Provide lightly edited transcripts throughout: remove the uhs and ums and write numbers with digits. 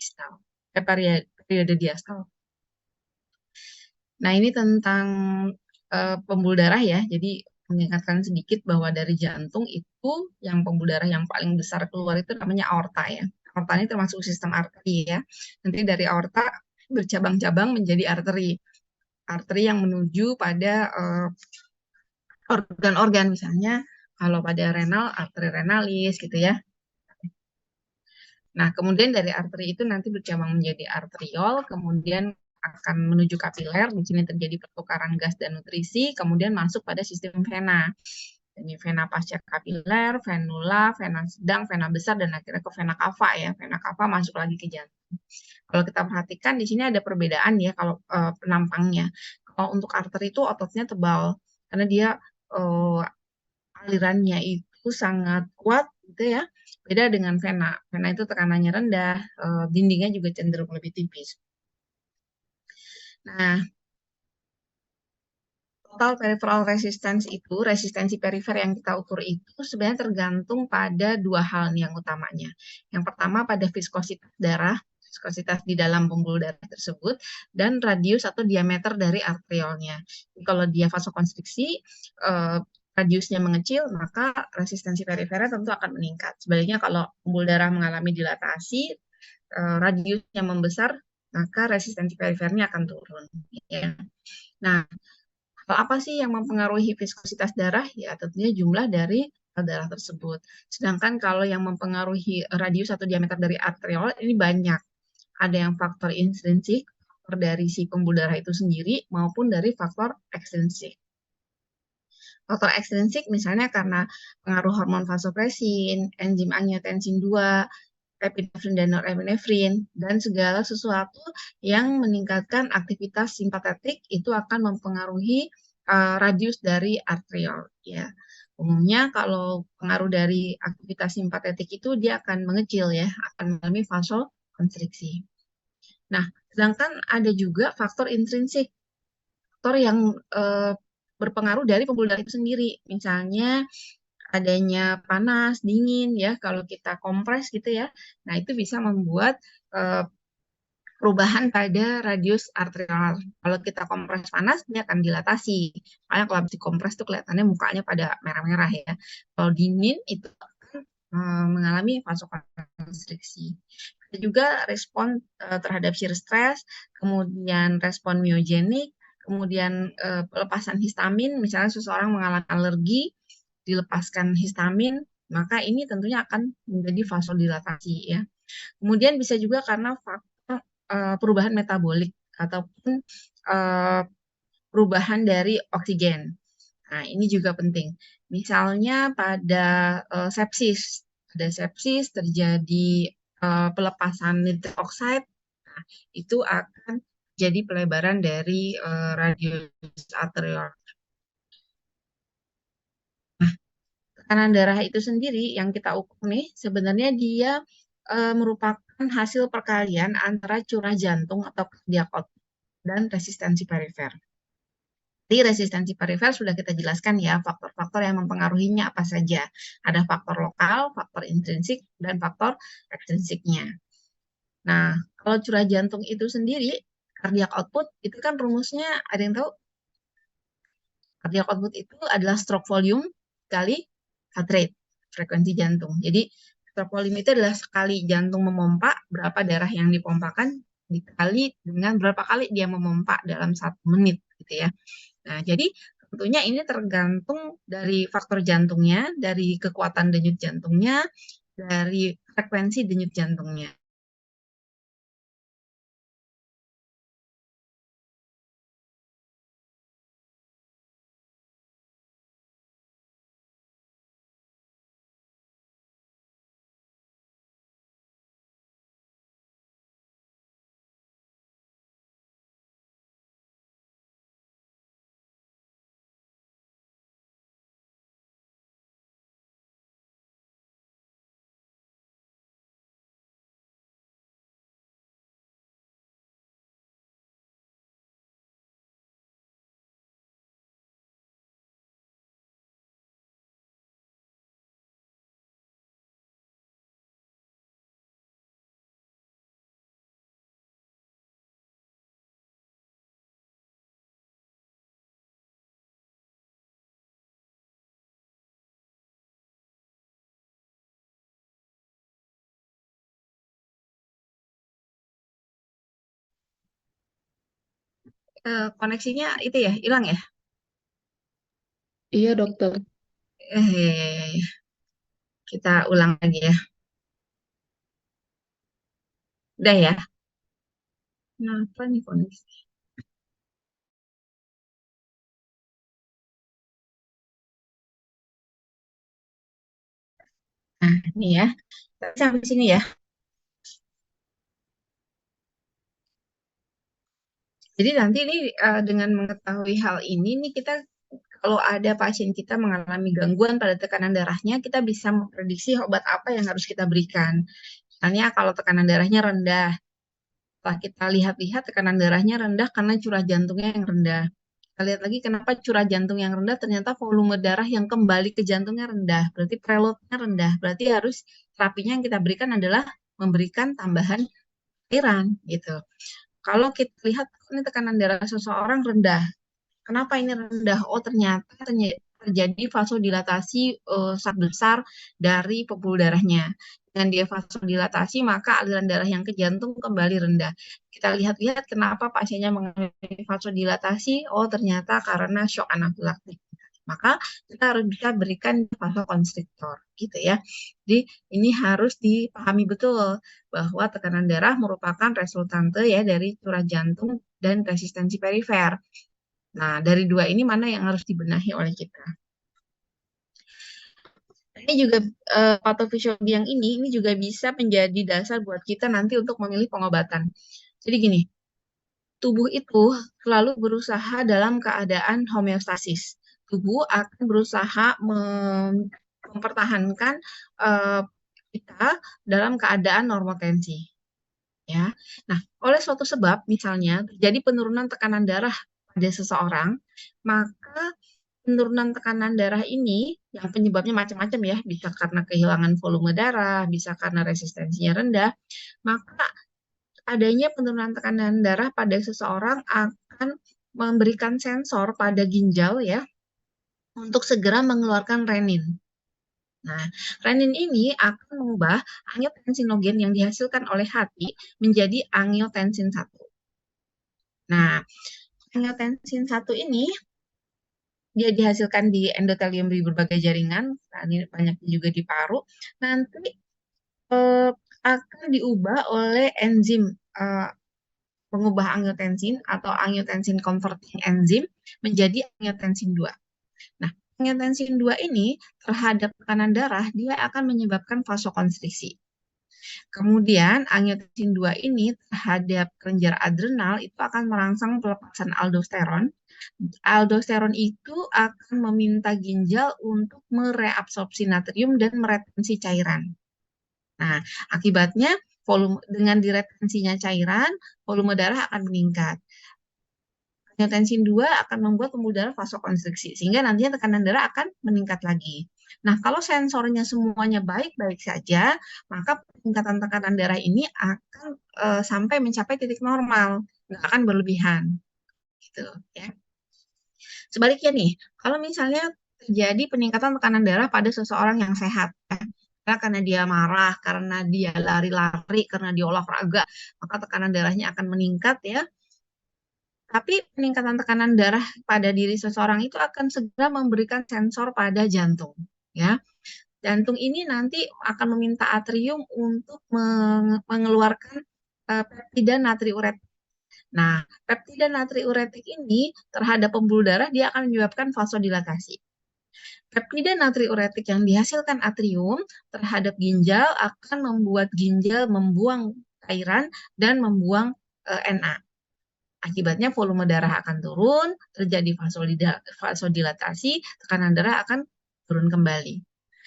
distal, periode diastal. Nah, ini tentang pembuluh darah ya. Jadi mengingatkan sedikit bahwa dari jantung itu yang pembuluh darah yang paling besar keluar itu namanya aorta ya. Aorta ini termasuk sistem arteri ya. Nanti dari aorta bercabang-cabang menjadi arteri. Arteri yang menuju pada organ-organ, misalnya kalau pada renal, arteri renalis gitu ya. Nah, kemudian dari arteri itu nanti bercabang menjadi arteriol, kemudian akan menuju kapiler, di sini terjadi pertukaran gas dan nutrisi, kemudian masuk pada sistem vena. Ini vena pasca kapiler, venula, vena sedang, vena besar, dan akhirnya ke vena cava ya. Vena cava masuk lagi ke jantung. Kalau kita perhatikan di sini ada perbedaan ya kalau penampangnya. Kalau untuk arteri itu ototnya tebal, karena dia uh, alirannya itu sangat kuat gitu ya. Beda dengan vena. Vena itu tekanannya rendah, dindingnya juga cenderung lebih tipis. Nah, total peripheral resistance itu, resistensi perifer yang kita ukur itu sebenarnya tergantung pada dua hal nih yang utamanya. Yang pertama pada viskositas darah, viskositas di dalam pembuluh darah tersebut, dan radius atau diameter dari arteriolnya. Kalau dia vasokonstriksi, radiusnya mengecil, maka resistensi perifernya tentu akan meningkat. Sebaliknya kalau pembuluh darah mengalami dilatasi, radiusnya membesar, maka resistensi perifernya akan turun. Ya. Nah, apa sih yang mempengaruhi viskositas darah? Ya, tentunya jumlah dari darah tersebut. Sedangkan kalau yang mempengaruhi radius atau diameter dari arteriol ini banyak. Ada yang faktor intrinsik, faktor dari si pembuluh darah itu sendiri, maupun dari faktor ekstrinsik. Faktor ekstrinsik misalnya karena pengaruh hormon vasopresin, enzim angiotensin 2, epinefrin dan norepinefrin, dan segala sesuatu yang meningkatkan aktivitas simpatetik itu akan mempengaruhi radius dari arteriol. Ya, umumnya kalau pengaruh dari aktivitas simpatetik itu dia akan mengecil ya, akan mengalami vasokonstriksi. Nah, sedangkan ada juga faktor intrinsik, faktor yang berpengaruh dari pembuluh darah itu sendiri. Misalnya adanya panas, dingin ya, kalau kita kompres gitu ya. Nah, itu bisa membuat perubahan pada radius arterial. Kalau kita kompres panas, dia akan dilatasi. Makanya kalau habis dikompres tuh kelihatannya mukanya pada merah-merah ya. Kalau dingin itu mengalami vasokonstriksi. Ada juga respon terhadap shear stress, kemudian respon myogenik, kemudian pelepasan histamin, misalnya seseorang mengalami alergi, dilepaskan histamin, maka ini tentunya akan menjadi vasodilatasi ya. Kemudian bisa juga karena faktor perubahan metabolik ataupun uh, perubahan dari oksigen. Nah, ini juga penting. Misalnya pada sepsis terjadi pelepasan nitrik oxide, nah, itu akan jadi pelebaran dari radius arterial. Tekanan darah itu sendiri yang kita ukur nih, sebenarnya dia merupakan hasil perkalian antara curah jantung atau cardiac output dan resistensi perifer. Di resistensi perifer sudah kita jelaskan ya, faktor-faktor yang mempengaruhinya apa saja. Ada faktor lokal, faktor intrinsik, dan faktor ekstrinsiknya. Nah, kalau curah jantung itu sendiri, cardiac output, itu kan rumusnya, ada yang tahu? Cardiac output itu adalah stroke volume kali heart rate, frekuensi jantung. Jadi, stroke volume itu adalah sekali jantung memompa, berapa darah yang dipompakan, dikali dengan berapa kali dia memompa dalam 1 menit, gitu ya. Nah, jadi tentunya ini tergantung dari faktor jantungnya, dari kekuatan denyut jantungnya, dari frekuensi denyut jantungnya. Koneksinya itu ya, hilang ya? Iya, dokter. Eh, kita ulang lagi ya. Udah ya? Kenapa nih koneksi? Nah, ini ya. Sampai sini ya. Jadi nanti ini dengan mengetahui hal ini nih kita kalau ada pasien kita mengalami gangguan pada tekanan darahnya, kita bisa memprediksi obat apa yang harus kita berikan. Misalnya kalau tekanan darahnya rendah, setelah kita lihat-lihat tekanan darahnya rendah karena curah jantungnya yang rendah. Kita lihat lagi kenapa curah jantung yang rendah, ternyata volume darah yang kembali ke jantungnya rendah. Berarti preloadnya rendah. Berarti harus terapinya yang kita berikan adalah memberikan tambahan cairan gitu. Kalau kita lihat ini tekanan darah seseorang rendah, kenapa ini rendah? Oh, ternyata terjadi vasodilatasi sangat besar dari pembuluh darahnya. Dengan dia vasodilatasi, maka aliran darah yang ke jantung kembali rendah. Kita lihat-lihat kenapa pasiennya mengalami vasodilatasi. Oh, ternyata karena shock anafilaktik. Maka kita harus bisa berikan vasokonstriktor, gitu ya. Jadi ini harus dipahami betul bahwa tekanan darah merupakan resultante ya dari curah jantung dan resistensi perifer. Nah, dari dua ini mana yang harus dibenahi oleh kita? Ini juga patofisiologi yang ini juga bisa menjadi dasar buat kita nanti untuk memilih pengobatan. Jadi gini, tubuh itu selalu berusaha dalam keadaan homeostasis. Tubuh akan berusaha mempertahankan eh, kita dalam keadaan normotensi. Ya, nah oleh suatu sebab misalnya terjadi penurunan tekanan darah pada seseorang, maka penurunan tekanan darah ini yang penyebabnya macam-macam ya, bisa karena kehilangan volume darah, bisa karena resistensinya rendah, maka adanya penurunan tekanan darah pada seseorang akan memberikan sensor pada ginjal ya untuk segera mengeluarkan renin. Nah, renin ini akan mengubah angiotensinogen yang dihasilkan oleh hati menjadi angiotensin 1. Nah, angiotensin 1 ini dia dihasilkan di endotelium di berbagai jaringan, nah, ini banyak juga di paru, nanti eh, akan diubah oleh enzim eh, pengubah angiotensin atau angiotensin converting enzim menjadi angiotensin 2. Nah, angiotensin 2 ini terhadap tekanan darah dia akan menyebabkan vasokonstriksi. Kemudian angiotensin 2 ini terhadap kelenjar adrenal itu akan merangsang pelepasan aldosteron. Aldosteron itu akan meminta ginjal untuk mereabsorpsi natrium dan meretensi cairan. Nah, akibatnya volume dengan diretensinya cairan, volume darah akan meningkat. Angiotensin 2 akan membuat pembuluh darah vasokonstriksi, sehingga nantinya tekanan darah akan meningkat lagi. Nah, kalau sensornya semuanya baik-baik saja, maka peningkatan tekanan darah ini akan sampai mencapai titik normal, nggak akan berlebihan. Gitu, ya. Sebaliknya nih, kalau misalnya terjadi peningkatan tekanan darah pada seseorang yang sehat, ya, karena dia marah, karena dia lari-lari, karena dia olahraga, maka tekanan darahnya akan meningkat ya. Tapi peningkatan tekanan darah pada diri seseorang itu akan segera memberikan sensor pada jantung, ya. Jantung ini nanti akan meminta atrium untuk mengeluarkan peptida natriuretik. Nah, peptida natriuretik ini terhadap pembuluh darah dia akan menyebabkan vasodilatasi. Peptida natriuretik yang dihasilkan atrium terhadap ginjal akan membuat ginjal membuang cairan dan membuang Na. Akibatnya volume darah akan turun, terjadi vasodilatasi, tekanan darah akan turun kembali.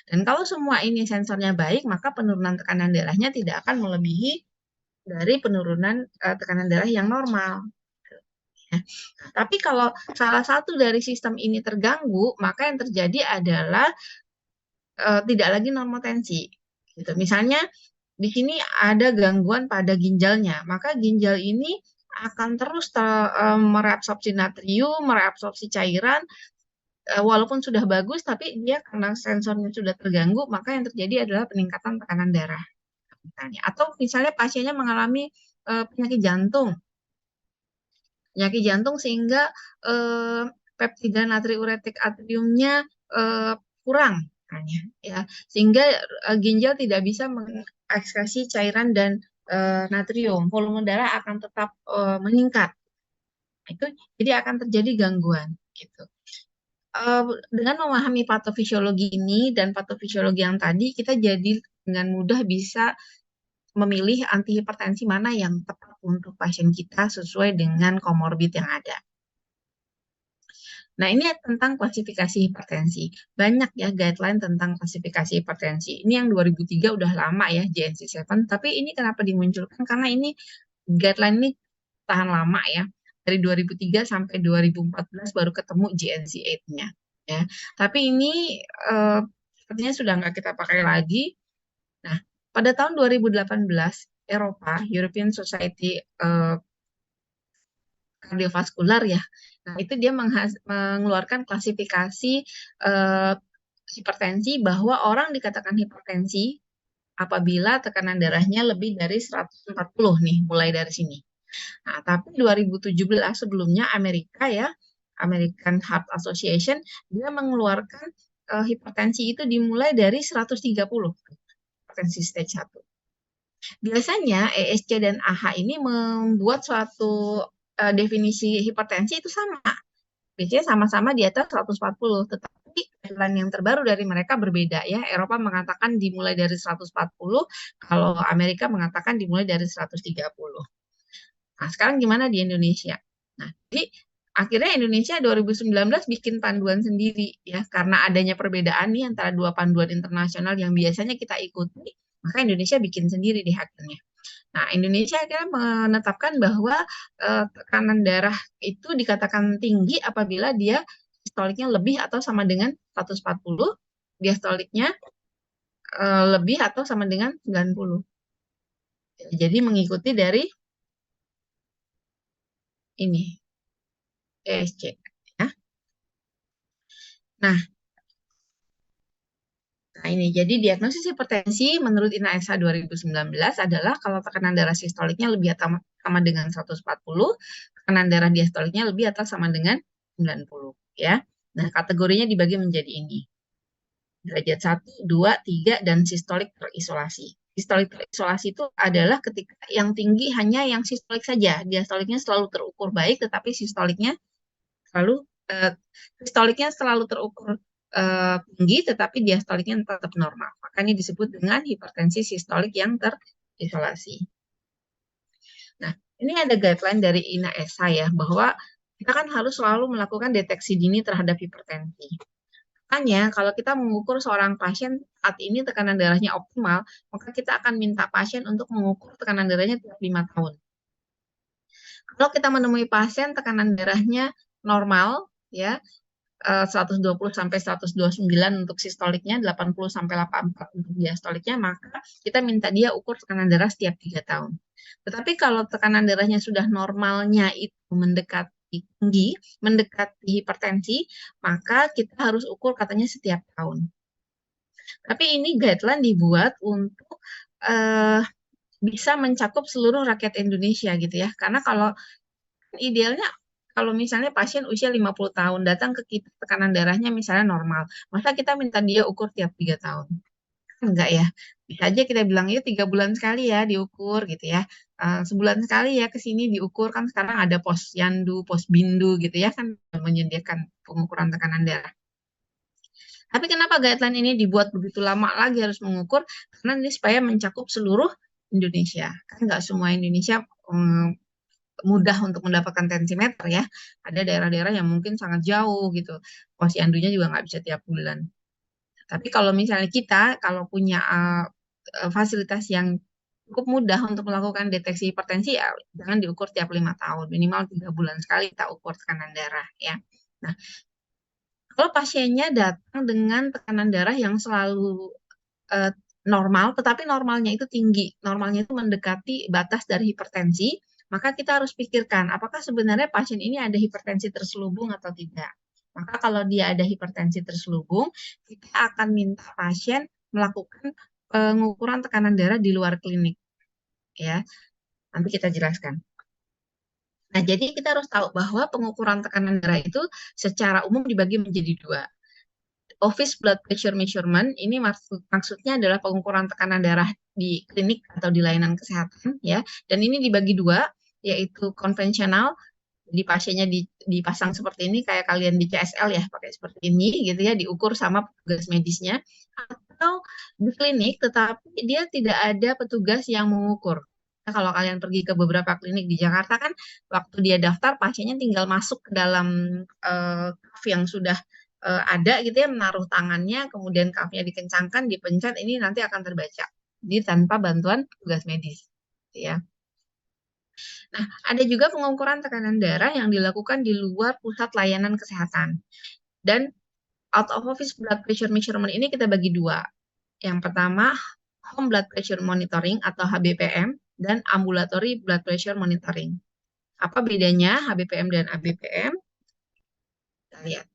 Dan kalau semua ini sensornya baik, maka penurunan tekanan darahnya tidak akan melebihi dari penurunan tekanan darah yang normal. Ya. Tapi kalau salah satu dari sistem ini terganggu, maka yang terjadi adalah tidak lagi normotensi. Gitu. Misalnya di sini ada gangguan pada ginjalnya, maka ginjal ini akan terus mereabsorpsi natrium, mereabsorpsi cairan, walaupun sudah bagus, tapi dia karena sensornya sudah terganggu, maka yang terjadi adalah peningkatan tekanan darah. Misalnya. Atau misalnya pasiennya mengalami penyakit jantung, penyakit jantung sehingga peptida natriuretik atriumnya kurang, misalnya, ya, sehingga ginjal tidak bisa mengekskresi cairan dan natrium, volume darah akan tetap meningkat. Itu jadi akan terjadi gangguan gitu. Eh, dengan memahami patofisiologi ini dan patofisiologi yang tadi, kita jadi dengan mudah bisa memilih antihipertensi mana yang tepat untuk pasien kita sesuai dengan komorbid yang ada. Nah, ini tentang klasifikasi hipertensi. Banyak ya guideline tentang klasifikasi hipertensi. Ini yang 2003 udah lama ya, JNC7. Tapi ini kenapa dimunculkan? Karena ini guideline ini tahan lama ya. Dari 2003 sampai 2014 baru ketemu JNC8-nya. Ya. Tapi ini sepertinya sudah nggak kita pakai lagi. Nah, pada tahun 2018, Eropa, European Society Kardiovaskular ya. Nah, itu dia mengeluarkan klasifikasi eh, hipertensi bahwa orang dikatakan hipertensi apabila tekanan darahnya lebih dari 140 nih, mulai dari sini. Nah, tapi 2017 sebelumnya Amerika ya, American Heart Association, dia mengeluarkan hipertensi itu dimulai dari 130, hipertensi stage 1. Biasanya ESC dan AH ini membuat suatu definisi hipertensi itu sama. Biasanya sama-sama di atas 140, tetapi guideline yang terbaru dari mereka berbeda ya. Eropa mengatakan dimulai dari 140, kalau Amerika mengatakan dimulai dari 130. Nah, sekarang gimana di Indonesia? Nah, jadi akhirnya Indonesia 2019 bikin panduan sendiri ya, karena adanya perbedaan nih antara dua panduan internasional yang biasanya kita ikuti, maka Indonesia bikin sendiri di akhirnya. Nah, Indonesia akhirnya menetapkan bahwa tekanan darah itu dikatakan tinggi apabila dia sistoliknya lebih atau sama dengan 140, diastoliknya lebih atau sama dengan 90. Jadi mengikuti dari ini, ESC. Ya. Nah, Nah, ini jadi diagnosis hipertensi menurut INAESA 2019 adalah kalau tekanan darah sistoliknya lebih atau sama dengan 140, tekanan darah diastoliknya lebih atau sama dengan 90, ya. Nah, kategorinya dibagi menjadi ini. Derajat 1, 2, 3 dan sistolik terisolasi. Sistolik terisolasi itu adalah ketika yang tinggi hanya yang sistolik saja. Diastoliknya selalu terukur baik, tetapi selalu eh, sistoliknya selalu terukur tinggi, tetapi diastoliknya tetap normal. Makanya disebut dengan hipertensi sistolik yang terisolasi. Nah, ini ada guideline dari INAESA ya, bahwa kita kan harus selalu melakukan deteksi dini terhadap hipertensi. Makanya kalau kita mengukur seorang pasien saat ini tekanan darahnya optimal, maka kita akan minta pasien untuk mengukur tekanan darahnya tiap 5 tahun. Kalau kita menemui pasien tekanan darahnya normal, ya, 120 sampai 129 untuk sistoliknya, 80 sampai 84 untuk diastoliknya, maka kita minta dia ukur tekanan darah setiap 3 tahun. Tetapi kalau tekanan darahnya sudah normalnya itu mendekati tinggi, mendekati hipertensi, maka kita harus ukur katanya setiap tahun. Tapi ini guideline dibuat untuk bisa mencakup seluruh rakyat Indonesia gitu ya. Karena kalau idealnya kalau misalnya pasien usia 50 tahun datang ke kita tekanan darahnya misalnya normal, masa kita minta dia ukur tiap 3 tahun? Enggak ya. Bisa aja kita bilang ya 3 bulan sekali ya diukur gitu ya. Sebulan sekali ya ke sini diukur, kan sekarang ada posyandu, posbindu gitu ya, kan menyediakan pengukuran tekanan darah. Tapi kenapa guideline ini dibuat begitu lama lagi harus mengukur? Karena ini supaya mencakup seluruh Indonesia. Kan nggak semua Indonesia mudah untuk mendapatkan tensimeter ya. Ada daerah-daerah yang mungkin sangat jauh gitu. Posyandunya juga nggak bisa tiap bulan. Tapi kalau misalnya kita, kalau punya fasilitas yang cukup mudah untuk melakukan deteksi hipertensi, ya jangan diukur tiap 5 tahun. Minimal 3 bulan sekali kita ukur tekanan darah ya. Nah, kalau pasiennya datang dengan tekanan darah yang selalu normal, tetapi normalnya itu tinggi, normalnya itu mendekati batas dari hipertensi, maka kita harus pikirkan apakah sebenarnya pasien ini ada hipertensi terselubung atau tidak. Maka kalau dia ada hipertensi terselubung, kita akan minta pasien melakukan pengukuran tekanan darah di luar klinik. Ya, nanti kita jelaskan. Nah, jadi kita harus tahu bahwa pengukuran tekanan darah itu secara umum dibagi menjadi dua. Office blood pressure measurement ini maksudnya adalah pengukuran tekanan darah di klinik atau di layanan kesehatan ya. Dan ini dibagi dua, yaitu konvensional, di pasiennya dipasang seperti ini kayak kalian di CSL ya, pakai seperti ini gitu ya, diukur sama petugas medisnya, atau di klinik tetapi dia tidak ada petugas yang mengukur. Nah, kalau kalian pergi ke beberapa klinik di Jakarta kan waktu dia daftar pasiennya tinggal masuk ke dalam yang sudah ada gitu ya, menaruh tangannya, kemudian cuff-nya dikencangkan, dipencet, ini nanti akan terbaca. Jadi tanpa bantuan petugas medis ya. Nah, ada juga pengukuran tekanan darah yang dilakukan di luar pusat layanan kesehatan. Dan out of office blood pressure measurement ini kita bagi dua. Yang pertama, home blood pressure monitoring atau HBPM dan ambulatory blood pressure monitoring. Apa bedanya HBPM dan ABPM? Kita lihat.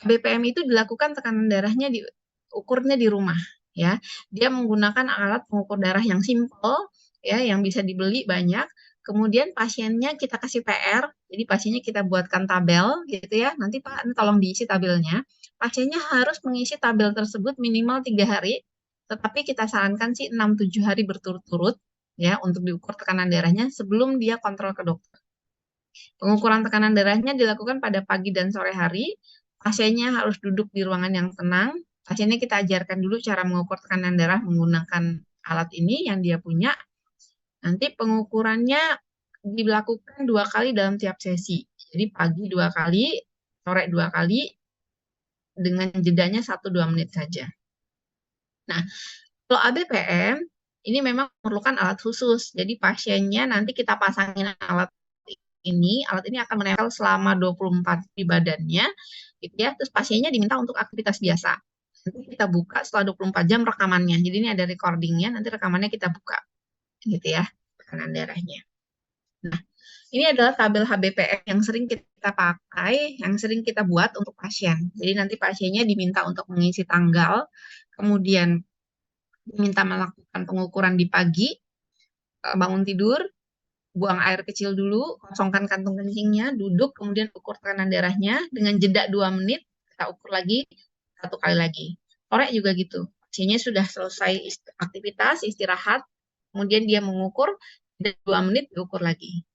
HBPM itu dilakukan tekanan darahnya diukurnya di rumah ya. Dia menggunakan alat pengukur darah yang simple ya, yang bisa dibeli banyak. Kemudian pasiennya kita kasih PR, jadi pasiennya kita buatkan tabel gitu ya. Nanti Pak, ini tolong diisi tabelnya. Pasiennya harus mengisi tabel tersebut minimal 3 hari, tetapi kita sarankan sih 6-7 hari berturut-turut ya untuk diukur tekanan darahnya sebelum dia kontrol ke dokter. Pengukuran tekanan darahnya dilakukan pada pagi dan sore hari. Pasiennya harus duduk di ruangan yang tenang. Pasiennya kita ajarkan dulu cara mengukur tekanan darah menggunakan alat ini yang dia punya. Nanti pengukurannya dilakukan 2 kali dalam tiap sesi. Jadi pagi 2 kali, sore 2 kali, dengan jedanya 1-2 menit saja. Nah, kalau ABPM, ini memang memerlukan alat khusus. Jadi pasiennya nanti kita pasangin alat ini akan menempel selama 24 di badannya, gitu ya. Terus pasiennya diminta untuk aktivitas biasa. Nanti kita buka setelah 24 jam rekamannya. Jadi ini ada recordingnya, nanti rekamannya kita buka, gitu ya, tekanan darahnya. Nah, ini adalah tabel HBPM yang sering kita pakai, yang sering kita buat untuk pasien. Jadi nanti pasiennya diminta untuk mengisi tanggal, kemudian diminta melakukan pengukuran di pagi, bangun tidur, buang air kecil dulu, kosongkan kantung kencingnya, duduk, kemudian ukur tekanan darahnya, dengan jeda 2 menit, kita ukur lagi, 1 kali lagi. Sore juga gitu, pasiennya sudah selesai aktivitas, istirahat, kemudian dia mengukur, jeda 2 menit, diukur lagi.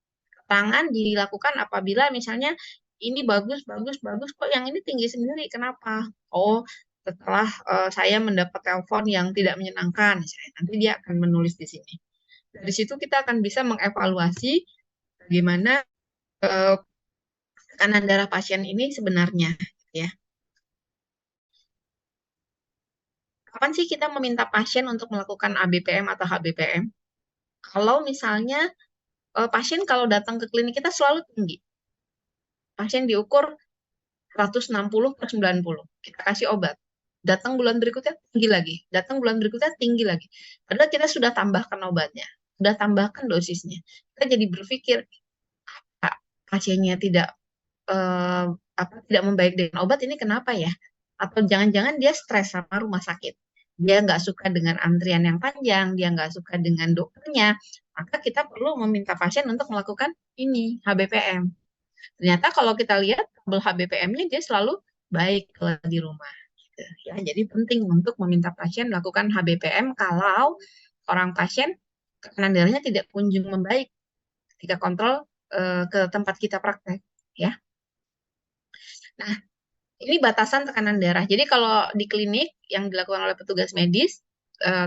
Tangan dilakukan apabila misalnya, ini bagus, bagus, bagus, kok yang ini tinggi sendiri, kenapa? Oh, setelah saya mendapat telepon yang tidak menyenangkan, misalnya. Nanti dia akan menulis di sini. Dari situ kita akan bisa mengevaluasi bagaimana tekanan darah pasien ini sebenarnya, ya. Kapan sih kita meminta pasien untuk melakukan ABPM atau HBPM? Kalau misalnya pasien kalau datang ke klinik kita selalu tinggi. Pasien diukur 160/90. Kita kasih obat. Datang bulan berikutnya tinggi lagi. Datang bulan berikutnya tinggi lagi. Padahal kita sudah tambahkan obatnya. Sudah tambahkan dosisnya. Kita jadi berpikir, pasiennya tidak tidak membaik dengan obat ini kenapa ya? Atau jangan-jangan dia stres sama rumah sakit. Dia nggak suka dengan antrian yang panjang, dia nggak suka dengan dokternya. Maka kita perlu meminta pasien untuk melakukan ini, HBPM. Ternyata kalau kita lihat tabel HBPM-nya dia selalu baik kalau di rumah. Gitu, ya. Jadi penting untuk meminta pasien melakukan HBPM kalau orang pasien tekanan darahnya tidak kunjung membaik ketika kontrol ke tempat kita praktek. Ya. Nah, ini batasan tekanan darah. Jadi kalau di klinik yang dilakukan oleh petugas medis,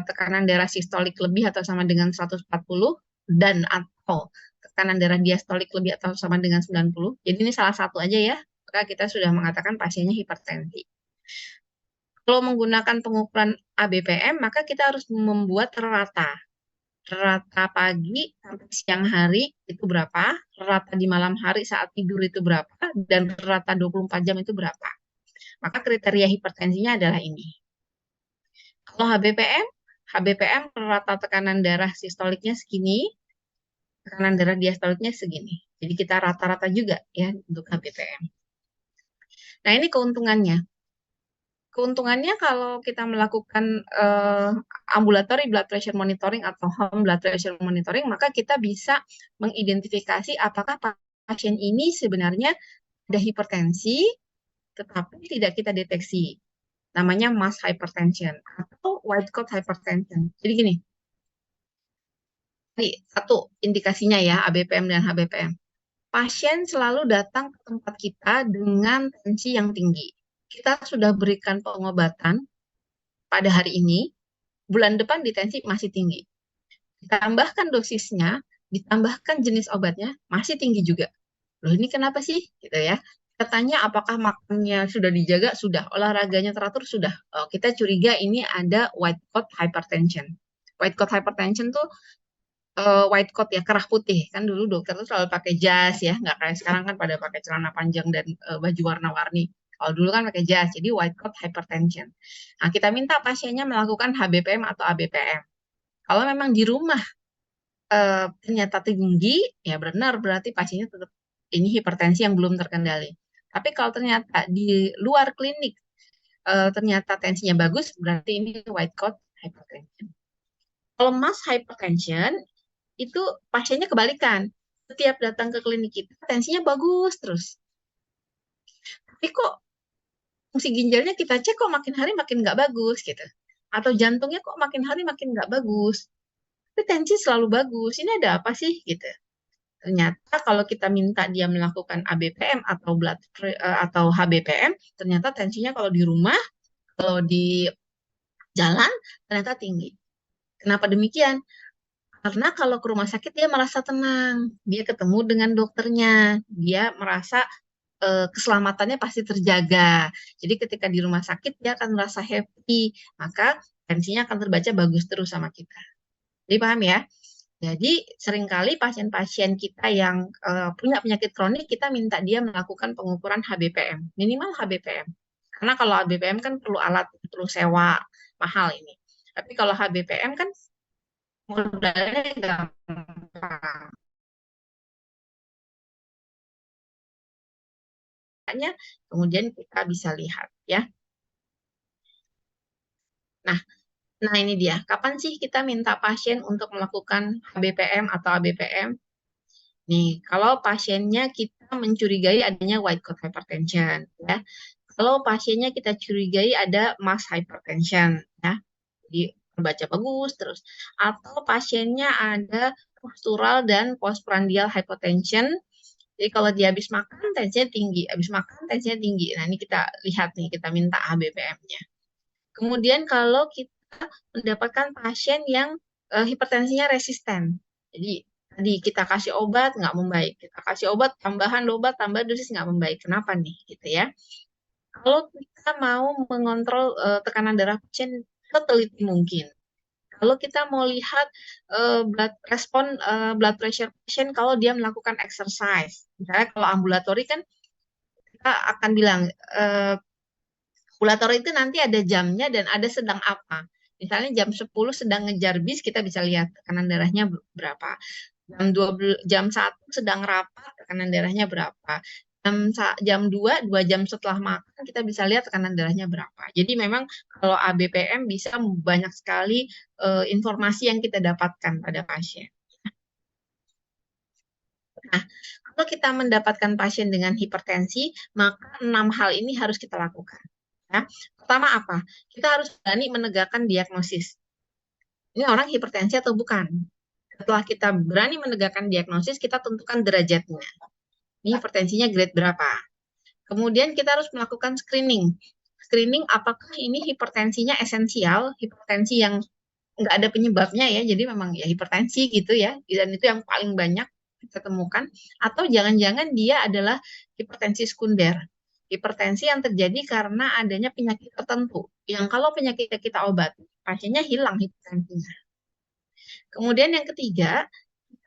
tekanan darah sistolik lebih atau sama dengan 140 dan atau tekanan darah diastolik lebih atau sama dengan 90. Jadi ini salah satu aja ya, maka kita sudah mengatakan pasiennya hipertensi. Kalau menggunakan pengukuran ABPM, maka kita harus membuat rata. Rata pagi sampai siang hari itu berapa, rata di malam hari saat tidur itu berapa, dan rata 24 jam itu berapa. Maka kriteria hipertensinya adalah ini. Kalau HBPM rata tekanan darah sistoliknya segini, tekanan darah diastoliknya segini. Jadi kita rata-rata juga ya untuk HBPM. Nah, ini keuntungannya. Keuntungannya kalau kita melakukan ambulatory blood pressure monitoring atau home blood pressure monitoring, maka kita bisa mengidentifikasi apakah pasien ini sebenarnya ada hipertensi, tetapi tidak kita deteksi. Namanya mass hypertension atau white coat hypertension. Jadi gini, ini satu indikasinya ya, ABPM dan HBPM. Pasien selalu datang ke tempat kita dengan tensi yang tinggi. Kita sudah berikan pengobatan pada hari ini, bulan depan di tensi masih tinggi. Ditambahkan dosisnya, ditambahkan jenis obatnya, masih tinggi juga. Loh ini kenapa sih? Gitu ya. Kita tanya apakah makannya sudah dijaga? Sudah. Olahraganya teratur? Sudah. Oh, kita curiga ini ada white coat hypertension. White coat hypertension tuh white coat ya, kerah putih. Kan dulu dokter tuh selalu pakai jas ya, nggak kayak sekarang kan pada pakai celana panjang dan baju warna-warni. Kalau dulu kan pakai jas, jadi white coat hypertension. Nah, kita minta pasiennya melakukan HBPM atau ABPM. Kalau memang di rumah ternyata tinggi, ya benar berarti pasiennya tetap ini hipertensi yang belum terkendali. Tapi kalau ternyata di luar klinik ternyata tensinya bagus, berarti ini white coat hypertension. Kalau mass hypertension itu pasiennya kebalikan. Setiap datang ke klinik kita tensinya bagus terus. Tapi kok fungsi ginjalnya kita cek kok makin hari makin nggak bagus gitu. Atau jantungnya kok makin hari makin nggak bagus. Tapi tensi selalu bagus. Ini ada apa sih gitu. Ternyata kalau kita minta dia melakukan ABPM atau HBPM, ternyata tensinya kalau di rumah, kalau di jalan ternyata tinggi. Kenapa demikian? Karena kalau ke rumah sakit dia merasa tenang, dia ketemu dengan dokternya, dia merasa keselamatannya pasti terjaga. Jadi ketika di rumah sakit dia akan merasa happy, maka tensinya akan terbaca bagus terus sama kita. Jadi paham ya? Jadi seringkali pasien-pasien kita yang punya penyakit kronik kita minta dia melakukan pengukuran HBPM, minimal HBPM. Karena kalau HBPM kan perlu alat, perlu sewa, mahal ini. Tapi kalau HBPM kan modalnya gampang. Kemudian kita bisa lihat ya. Nah, nah ini dia. Kapan sih kita minta pasien untuk melakukan HBPM atau ABPM? Nih, kalau pasiennya kita mencurigai adanya white coat hypertension, ya. Kalau pasiennya kita curigai ada mass hypertension, ya, jadi terbaca bagus terus. Atau pasiennya ada postural dan postprandial hypotension. Jadi kalau dia habis makan tensinya tinggi, habis makan tensinya tinggi. Nah ini kita lihat nih, kita minta HBPM-nya. Kemudian kalau kita mendapatkan pasien yang hipertensinya resisten, jadi tadi kita kasih obat nggak membaik, kita kasih obat tambahan obat tambah dosis nggak membaik, kenapa nih gitu ya? Kalau kita mau mengontrol tekanan darah pasien seteliti mungkin. Kalau kita mau lihat blood pressure pasien kalau dia melakukan exercise, misalnya kalau ambulatori kan kita akan bilang kalkulator itu nanti ada jamnya dan ada sedang apa. Misalnya jam 10 sedang ngejar bis, kita bisa lihat tekanan darahnya berapa. Jam 12, jam 1 sedang rapat, tekanan darahnya berapa. Jam 2 jam setelah makan, kita bisa lihat tekanan darahnya berapa. Jadi memang kalau ABPM bisa banyak sekali informasi yang kita dapatkan pada pasien. Nah, kalau kita mendapatkan pasien dengan hipertensi, maka 6 hal ini harus kita lakukan. Ya. Pertama apa? Kita harus berani menegakkan diagnosis. Ini orang hipertensi atau bukan? Setelah kita berani menegakkan diagnosis, kita tentukan derajatnya. Ini hipertensinya grade berapa? Kemudian kita harus melakukan screening. Screening apakah ini hipertensinya esensial, hipertensi yang nggak ada penyebabnya ya, jadi memang ya hipertensi gitu ya, dan itu yang paling banyak kita temukan, atau jangan-jangan dia adalah hipertensi sekunder. Hipertensi yang terjadi karena adanya penyakit tertentu, yang kalau penyakitnya kita obati, pasiennya hilang hipertensinya. Kemudian yang ketiga,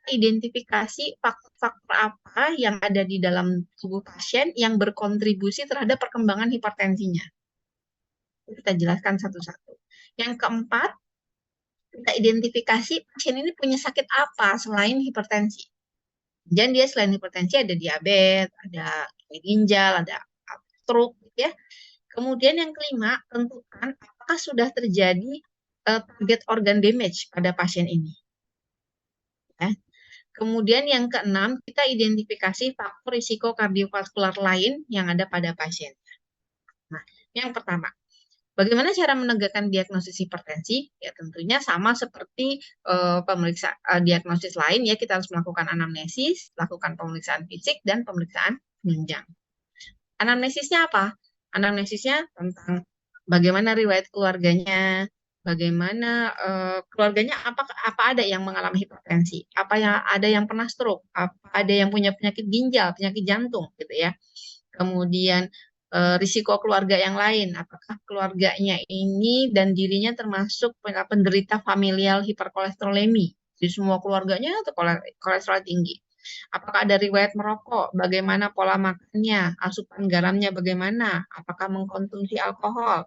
identifikasi faktor-faktor apa yang ada di dalam tubuh pasien yang berkontribusi terhadap perkembangan hipertensinya. Kita jelaskan satu-satu. Yang keempat, kita identifikasi pasien ini punya sakit apa selain hipertensi. Dan dia selain hipertensi ada diabetes, ada ginjal, ada stroke, ya. Kemudian yang kelima, tentukan apakah sudah terjadi target organ damage pada pasien ini. Ya. Kemudian yang keenam, kita identifikasi faktor risiko kardiovaskular lain yang ada pada pasien. Nah, yang pertama, bagaimana cara menegakkan diagnosis hipertensi? Ya tentunya sama seperti diagnosis lain ya, kita harus melakukan anamnesis, lakukan pemeriksaan fisik dan pemeriksaan penunjang. Anamnesisnya apa? Anamnesisnya tentang bagaimana riwayat keluarganya, bagaimana keluarganya apa ada yang mengalami hipertensi, apa yang ada yang pernah stroke, apa ada yang punya penyakit ginjal, penyakit jantung gitu ya. Kemudian risiko keluarga yang lain, apakah keluarganya ini dan dirinya termasuk penderita familial hiperkolesterolemi, di semua keluarganya atau kolesterol tinggi. Apakah ada riwayat merokok? Bagaimana pola makannya? Asupan garamnya bagaimana? Apakah mengkonsumsi alkohol?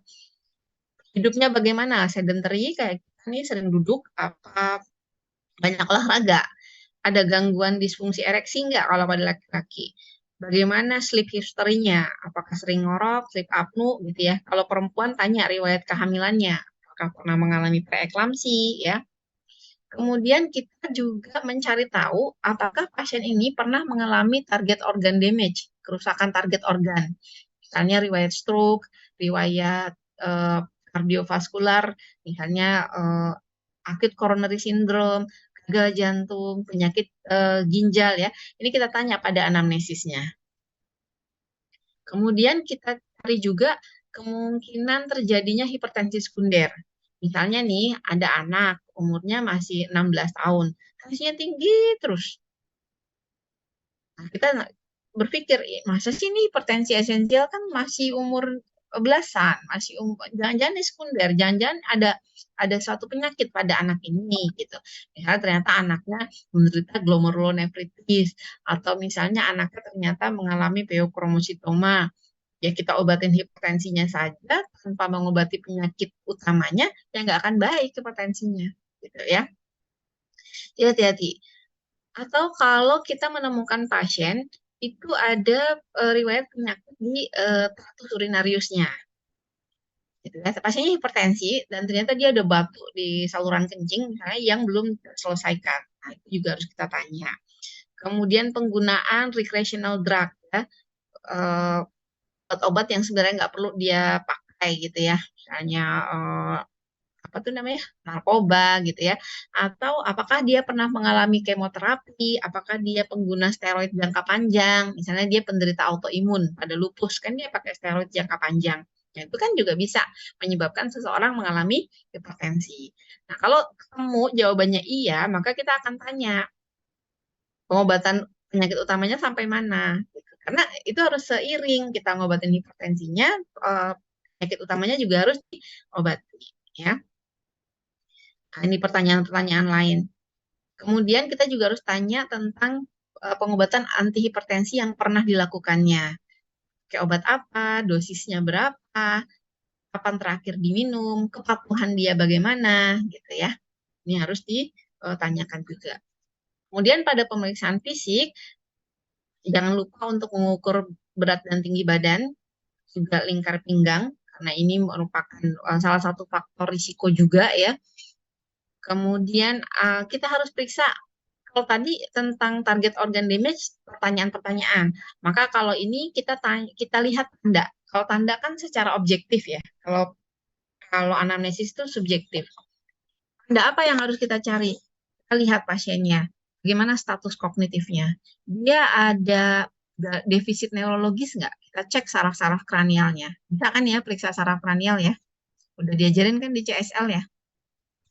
Hidupnya bagaimana? Sedentary kayak kita nih sering duduk, apa banyak olahraga? Ada gangguan disfungsi ereksi nggak kalau pada laki-laki? Bagaimana sleep history-nya? Apakah sering ngorok, sleep apnea gitu ya? Kalau perempuan tanya riwayat kehamilannya, apakah pernah mengalami preeklamsi ya? Kemudian kita juga mencari tahu apakah pasien ini pernah mengalami target organ damage, kerusakan target organ. Misalnya riwayat stroke, riwayat kardiovaskular, misalnya acute coronary syndrome, gagal jantung, penyakit ginjal ya. Ini kita tanya pada anamnesisnya. Kemudian kita cari juga kemungkinan terjadinya hipertensi sekunder. Misalnya nih, ada anak umurnya masih 16 tahun, tensinya tinggi terus. Nah, kita berpikir, masa sih ini hipertensi esensial kan masih umur belasan, masih jangan-jangan ini sekunder, jangan-jangan ada suatu penyakit pada anak ini gitu. Misalnya ternyata anaknya menderita glomerulonefritis atau misalnya anaknya ternyata mengalami pheochromocytoma. Ya kita obatin hipertensinya saja tanpa mengobati penyakit utamanya, ya nggak akan baik hipertensinya, gitu ya. Jadi hati-hati. Atau kalau kita menemukan pasien itu ada riwayat penyakit di traktus urinariusnya, gitu ya. Pasiennya hipertensi dan ternyata dia ada batu di saluran kencing misalnya yang belum terselesaikan. Nah, itu juga harus kita tanya. Kemudian penggunaan recreational drug ya, eh, obat-obat yang sebenarnya nggak perlu dia pakai gitu ya, misalnya apa tuh namanya narkoba gitu ya, atau apakah dia pernah mengalami kemoterapi, apakah dia pengguna steroid jangka panjang, misalnya dia penderita autoimun pada lupus kan dia pakai steroid jangka panjang. Ya, itu kan juga bisa menyebabkan seseorang mengalami hipertensi. Nah, kalau ketemu jawabannya iya, maka kita akan tanya pengobatan penyakit utamanya sampai mana gitu. Karena itu harus seiring kita ngobatin hipertensinya, eh, penyakit utamanya juga harus diobati ya. Nah, ini pertanyaan-pertanyaan lain. Kemudian kita juga harus tanya tentang pengobatan antihipertensi yang pernah dilakukannya. Kayak obat apa, dosisnya berapa, kapan terakhir diminum, kepatuhan dia bagaimana gitu ya. Ini harus ditanyakan juga. Kemudian pada pemeriksaan fisik jangan lupa untuk mengukur berat dan tinggi badan, juga lingkar pinggang, karena ini merupakan salah satu faktor risiko juga ya. Kemudian kita harus periksa, kalau tadi tentang target organ damage, pertanyaan-pertanyaan. Maka kalau ini kita lihat tanda. Kalau tanda kan secara objektif ya. Kalau anamnesis itu subjektif. Tanda apa yang harus kita cari? Kita lihat pasiennya, bagaimana status kognitifnya. Dia ada defisit neurologis nggak? Kita cek saraf-saraf kranialnya. Bisa kan ya periksa saraf kranial ya? Udah diajarin kan di CSL ya?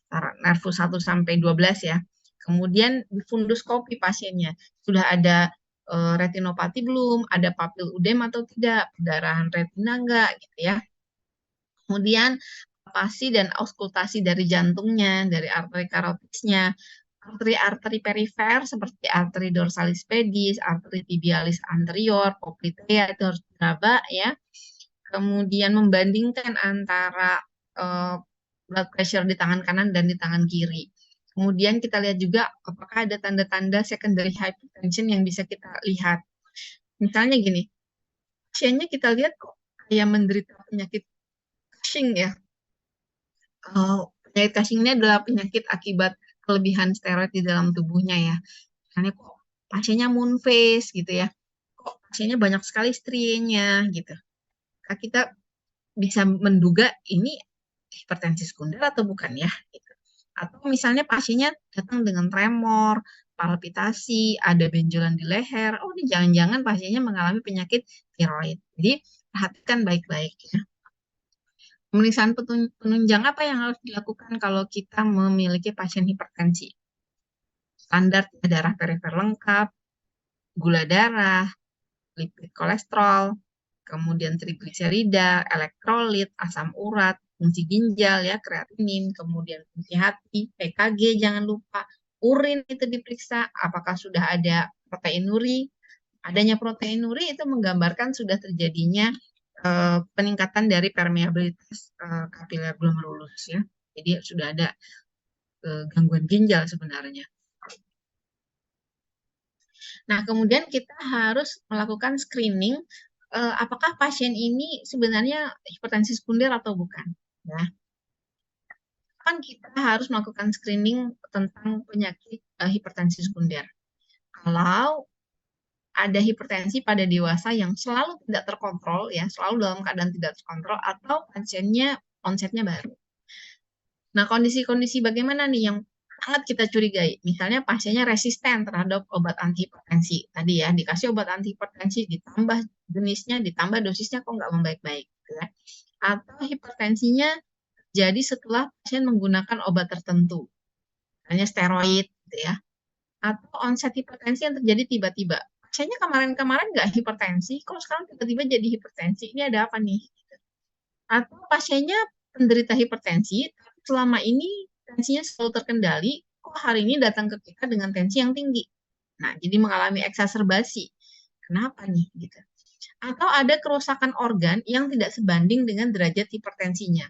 Saraf nervus 1 sampai 12 ya. Kemudian di funduskopi pasiennya. Sudah ada retinopati belum? Ada papil udem atau tidak? Perdarahan retina enggak gitu ya. Kemudian palpasi dan auskultasi dari jantungnya, dari arteri karotisnya, arteri-arteri perifer seperti arteri dorsalis pedis, arteri tibialis anterior, poplitea itu harus diraba ya. Kemudian membandingkan antara blood pressure di tangan kanan dan di tangan kiri. Kemudian kita lihat juga apakah ada tanda-tanda secondary hypertension yang bisa kita lihat. Misalnya gini, pasiennya kita lihat kok kayak menderita penyakit Cushing ya. Penyakit Cushing ini adalah penyakit akibat kelebihan steroid di dalam tubuhnya ya. Misalnya kok pasiennya moon face gitu ya, kok pasiennya banyak sekali strienya gitu. Maka kita bisa menduga ini hipertensi sekunder atau bukan ya gitu. Atau misalnya pasiennya datang dengan tremor, palpitasi, ada benjolan di leher, oh ini jangan-jangan pasiennya mengalami penyakit tiroid. Jadi perhatikan baik-baik ya. Pemeriksaan penunjang apa yang harus dilakukan kalau kita memiliki pasien hipertensi? Standar darah perifer lengkap, gula darah, lipid kolesterol, kemudian trigliserida, elektrolit, asam urat, fungsi ginjal ya, kreatinin, kemudian fungsi hati, EKG jangan lupa, urin itu diperiksa, apakah sudah ada proteinuri. Adanya proteinuri itu menggambarkan sudah terjadinya peningkatan dari permeabilitas kapiler glomerulus ya. Jadi sudah ada gangguan ginjal sebenarnya. Nah, kemudian kita harus melakukan screening apakah pasien ini sebenarnya hipertensi sekunder atau bukan. Ya, kan kita harus melakukan screening tentang penyakit hipertensi sekunder. Kalau ada hipertensi pada dewasa yang selalu tidak terkontrol, ya, selalu dalam keadaan tidak terkontrol, atau pasiennya onsetnya baru. Nah, kondisi-kondisi bagaimana nih yang sangat kita curigai? Misalnya pasiennya resisten terhadap obat antihipertensi. Tadi ya, dikasih obat antihipertensi, ditambah jenisnya, ditambah dosisnya kok nggak membaik-baik. Gitu ya. Atau hipertensinya jadi setelah pasien menggunakan obat tertentu. Misalnya steroid, gitu ya. Atau onset hipertensi yang terjadi tiba-tiba. Pasiennya kemarin-kemarin nggak hipertensi, kok sekarang tiba-tiba jadi hipertensi. Ini ada apa nih? Atau pasiennya penderita hipertensi, selama ini tensinya selalu terkendali, kok hari ini datang ke kita dengan tensi yang tinggi. Nah, jadi mengalami eksaserbasi. Kenapa nih? Gitu. Atau ada kerusakan organ yang tidak sebanding dengan derajat hipertensinya.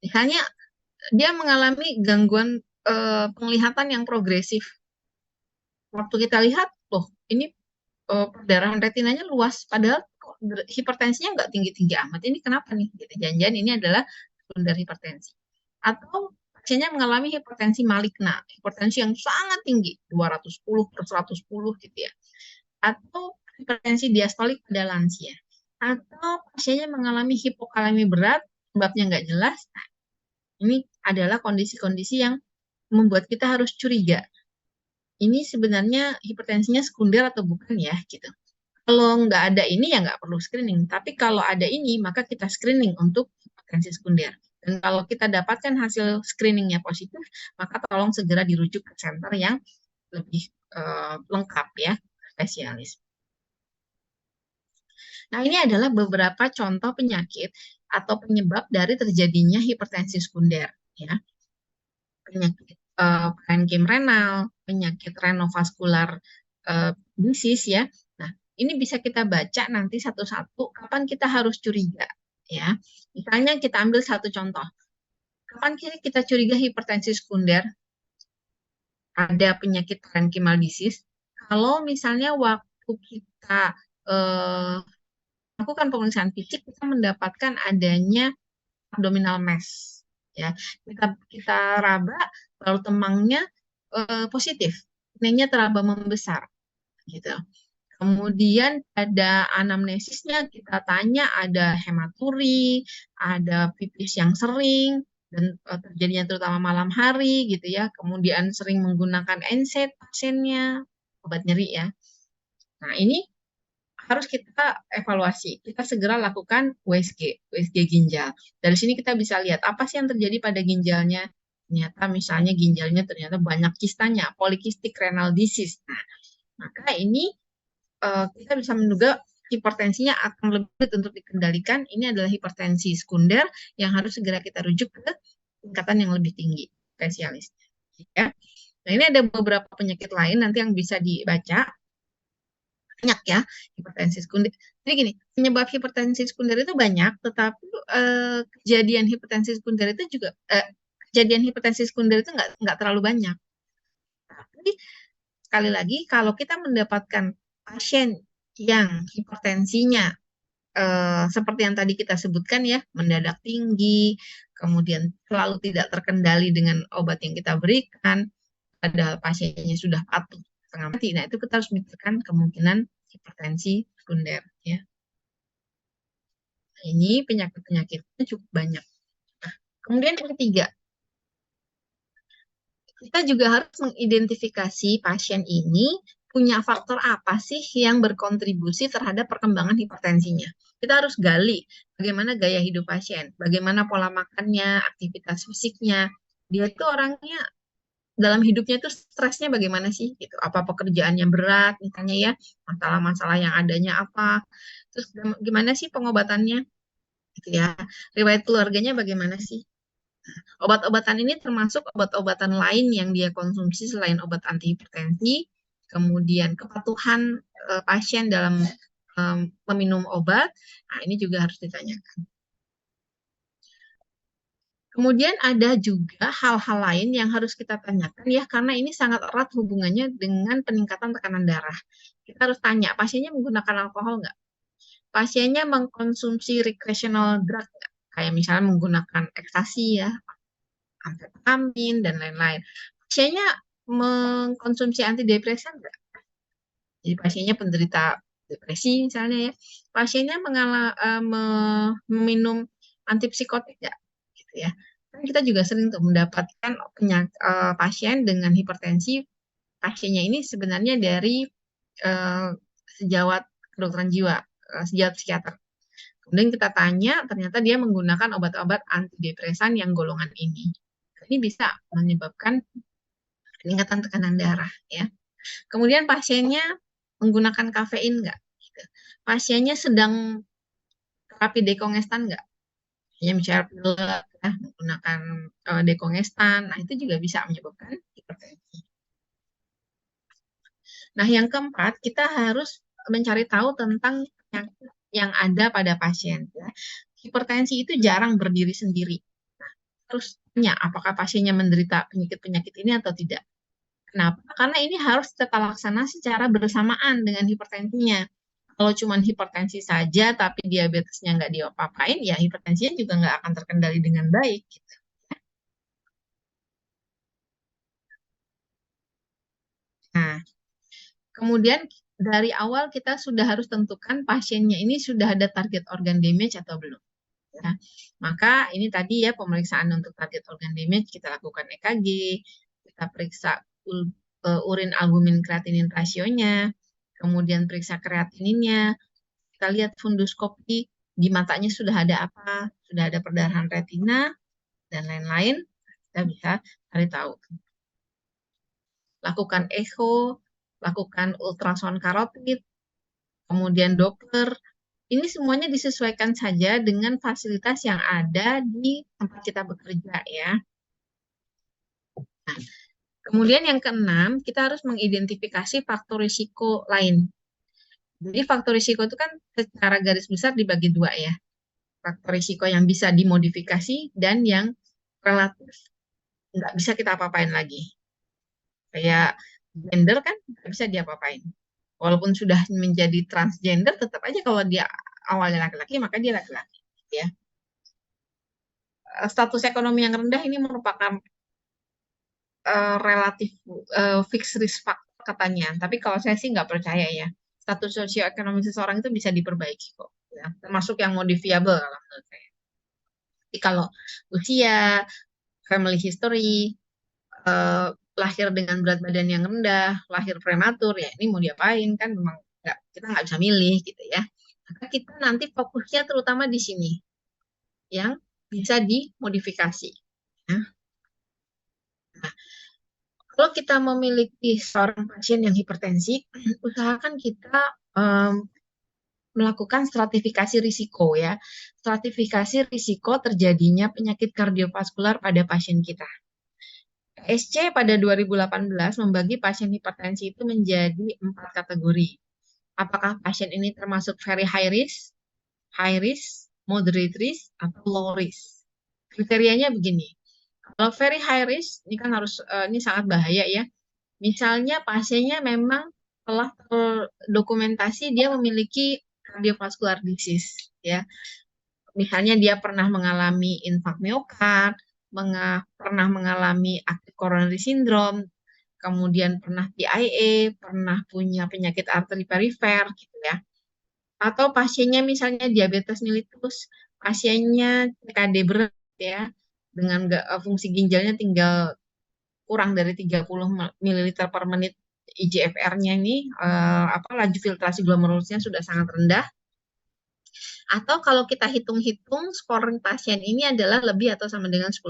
Misalnya, dia mengalami gangguan penglihatan yang progresif. Waktu kita lihat, loh, ini perdarahan retinanya luas, padahal hipertensinya nggak tinggi-tinggi amat. Ini kenapa nih? Gitu. Jangan-jangan ini adalah sekunder hipertensi. Atau pasiennya mengalami hipertensi maligna, hipertensi yang sangat tinggi, 210 per 110 gitu ya. Atau hipertensi diastolik pada lansia. Atau pasiennya mengalami hipokalemi berat, sebabnya nggak jelas. Nah, ini adalah kondisi-kondisi yang membuat kita harus curiga. Ini sebenarnya hipertensinya sekunder atau bukan ya, gitu. Kalau nggak ada ini ya nggak perlu screening. Tapi kalau ada ini, maka kita screening untuk hipertensi sekunder. Dan kalau kita dapatkan hasil screeningnya positif, maka tolong segera dirujuk ke center yang lebih lengkap ya, spesialis. Nah, ini adalah beberapa contoh penyakit atau penyebab dari terjadinya hipertensi sekunder. Ya. Penyakit parenkim renal, penyakit renovaskular disease ya. Nah, ini bisa kita baca nanti satu-satu kapan kita harus curiga ya. Misalnya kita ambil satu contoh. Kapan kita curiga hipertensi sekunder? Ada penyakit parenchymal disease. Kalau misalnya waktu kita lakukan pemeriksaan fisik kita mendapatkan adanya abdominal mass ya. Kita raba lalu temangnya positif. Kuningnya teraba membesar gitu. Kemudian pada anamnesisnya kita tanya ada hematuri, ada pipis yang sering dan terjadinya terutama malam hari gitu ya. Kemudian sering menggunakan NSAID pasiennya, obat nyeri ya. Nah, ini harus kita evaluasi. Kita segera lakukan USG ginjal. Dari sini kita bisa lihat apa sih yang terjadi pada ginjalnya. Ternyata misalnya ginjalnya ternyata banyak kistanya, polycystic renal disease. Nah, maka ini kita bisa menduga hipertensinya akan lebih sulit untuk dikendalikan. Ini adalah hipertensi sekunder yang harus segera kita rujuk ke tingkatan yang lebih tinggi, spesialis. Ya. Nah, ini ada beberapa penyakit lain nanti yang bisa dibaca. Banyak ya, hipertensi sekunder. Jadi gini, penyebab hipertensi sekunder itu banyak, tetapi kejadian hipertensi sekunder itu juga, kejadian hipertensi sekunder itu nggak terlalu banyak. Tapi sekali lagi, kalau kita mendapatkan pasien yang hipertensinya seperti yang tadi kita sebutkan ya, mendadak tinggi, kemudian selalu tidak terkendali dengan obat yang kita berikan, padahal pasiennya sudah patuh setengah mati. Nah, itu kita harus memikirkan kemungkinan hipertensi sekunder ya. Nah, ini penyakit-penyakitnya cukup banyak. Nah, kemudian yang ketiga, kita juga harus mengidentifikasi pasien ini punya faktor apa sih yang berkontribusi terhadap perkembangan hipertensinya. Kita harus gali bagaimana gaya hidup pasien, bagaimana pola makannya, aktivitas fisiknya. Dia itu orangnya dalam hidupnya itu stresnya bagaimana sih gitu. Apa pekerjaannya berat misalnya ya, masalah-masalah yang adanya apa. Terus gimana sih pengobatannya gitu ya. Riwayat keluarganya bagaimana sih? Obat-obatan ini termasuk obat-obatan lain yang dia konsumsi selain obat antihipertensi, kemudian kepatuhan pasien dalam meminum obat. Nah, ini juga harus ditanyakan. Kemudian ada juga hal-hal lain yang harus kita tanyakan ya, karena ini sangat erat hubungannya dengan peningkatan tekanan darah. Kita harus tanya, pasiennya menggunakan alkohol nggak? Pasiennya mengkonsumsi recreational drug nggak? Kayak misalnya menggunakan ekstasi ya, amfetamin, dan lain-lain. Pasiennya mengkonsumsi antidepresan enggak? Jadi pasiennya penderita depresi misalnya ya. Pasiennya meminum antipsikotik enggak? Gitu ya. Kan kita juga sering tuh mendapatkan pasien dengan hipertensi, pasiennya ini sebenarnya dari sejawat kedokteran jiwa, sejawat psikiater. Kemudian kita tanya, ternyata dia menggunakan obat-obat antidepresan yang golongan ini. Ini bisa menyebabkan peningkatan tekanan darah ya. Kemudian pasiennya menggunakan kafein enggak? Gitu. Pasiennya sedang terapi dekongestan enggak? Ya, misalnya ya, menggunakan dekongestan, nah itu juga bisa menyebabkan hipertensi. Nah, yang keempat, kita harus mencari tahu tentang yang ada pada pasien. Ya. Hipertensi itu jarang berdiri sendiri. Nah, terus tanya, apakah pasiennya menderita penyakit-penyakit ini atau tidak? Kenapa? Karena ini harus kita laksanakan secara bersamaan dengan hipertensinya. Kalau cuma hipertensi saja, tapi diabetesnya nggak diapa-apain, ya hipertensinya juga nggak akan terkendali dengan baik. Gitu. Nah, kemudian dari awal kita sudah harus tentukan pasiennya ini sudah ada target organ damage atau belum. Ya. Maka ini tadi ya pemeriksaan untuk target organ damage, kita lakukan EKG, kita periksa urin albumin kreatinin rasionya, kemudian periksa kreatininnya, kita lihat funduskopi, di matanya sudah ada apa, sudah ada perdarahan retina, dan lain-lain, kita bisa cari tahu. Lakukan echo, lakukan ultrasound karotid, kemudian Doppler. Ini semuanya disesuaikan saja dengan fasilitas yang ada di tempat kita bekerja ya. Nah, kemudian yang keenam, kita harus mengidentifikasi faktor risiko lain. Jadi faktor risiko itu kan secara garis besar dibagi dua ya. Faktor risiko yang bisa dimodifikasi dan yang relatif nggak bisa kita apa-apain lagi. Kayak gender kan nggak bisa diapa-apain. Walaupun sudah menjadi transgender, tetap aja kalau dia awalnya laki-laki, maka dia laki-laki. Ya. Status ekonomi yang rendah ini merupakan relatif fixed risk factor katanya. Tapi kalau saya sih nggak percaya ya. Status sosioekonomi seseorang itu bisa diperbaiki kok. Ya. Termasuk yang modifiable kalau menurut saya. Jadi kalau usia, family history, lahir dengan berat badan yang rendah, lahir prematur, ya ini mau diapain kan memang kita nggak bisa milih gitu ya. Maka kita nanti fokusnya terutama di sini yang bisa dimodifikasi. Ya. Nah, kalau kita memiliki seorang pasien yang hipertensi, usahakan kita melakukan stratifikasi risiko ya. Stratifikasi risiko terjadinya penyakit kardiovaskular pada pasien kita. SC pada 2018 membagi pasien hipertensi itu menjadi 4 kategori. Apakah pasien ini termasuk very high risk, moderate risk, atau low risk? Kriterianya begini. Kalau very high risk, ini kan harus ini sangat bahaya ya. Misalnya pasiennya memang telah terdokumentasi dia memiliki cardiovascular disease ya. Misalnya dia pernah mengalami infark miokard, pernah mengalami active coronary syndrome, kemudian pernah TIA, pernah punya penyakit arteri perifer gitu ya. Atau pasiennya misalnya diabetes mellitus, pasiennya CKD berat ya, dengan fungsi ginjalnya tinggal kurang dari 30 ml per menit, IGFR-nya ini laju filtrasi glomerulusnya sudah sangat rendah. Atau kalau kita hitung-hitung scoring pasien ini adalah lebih atau sama dengan 10%.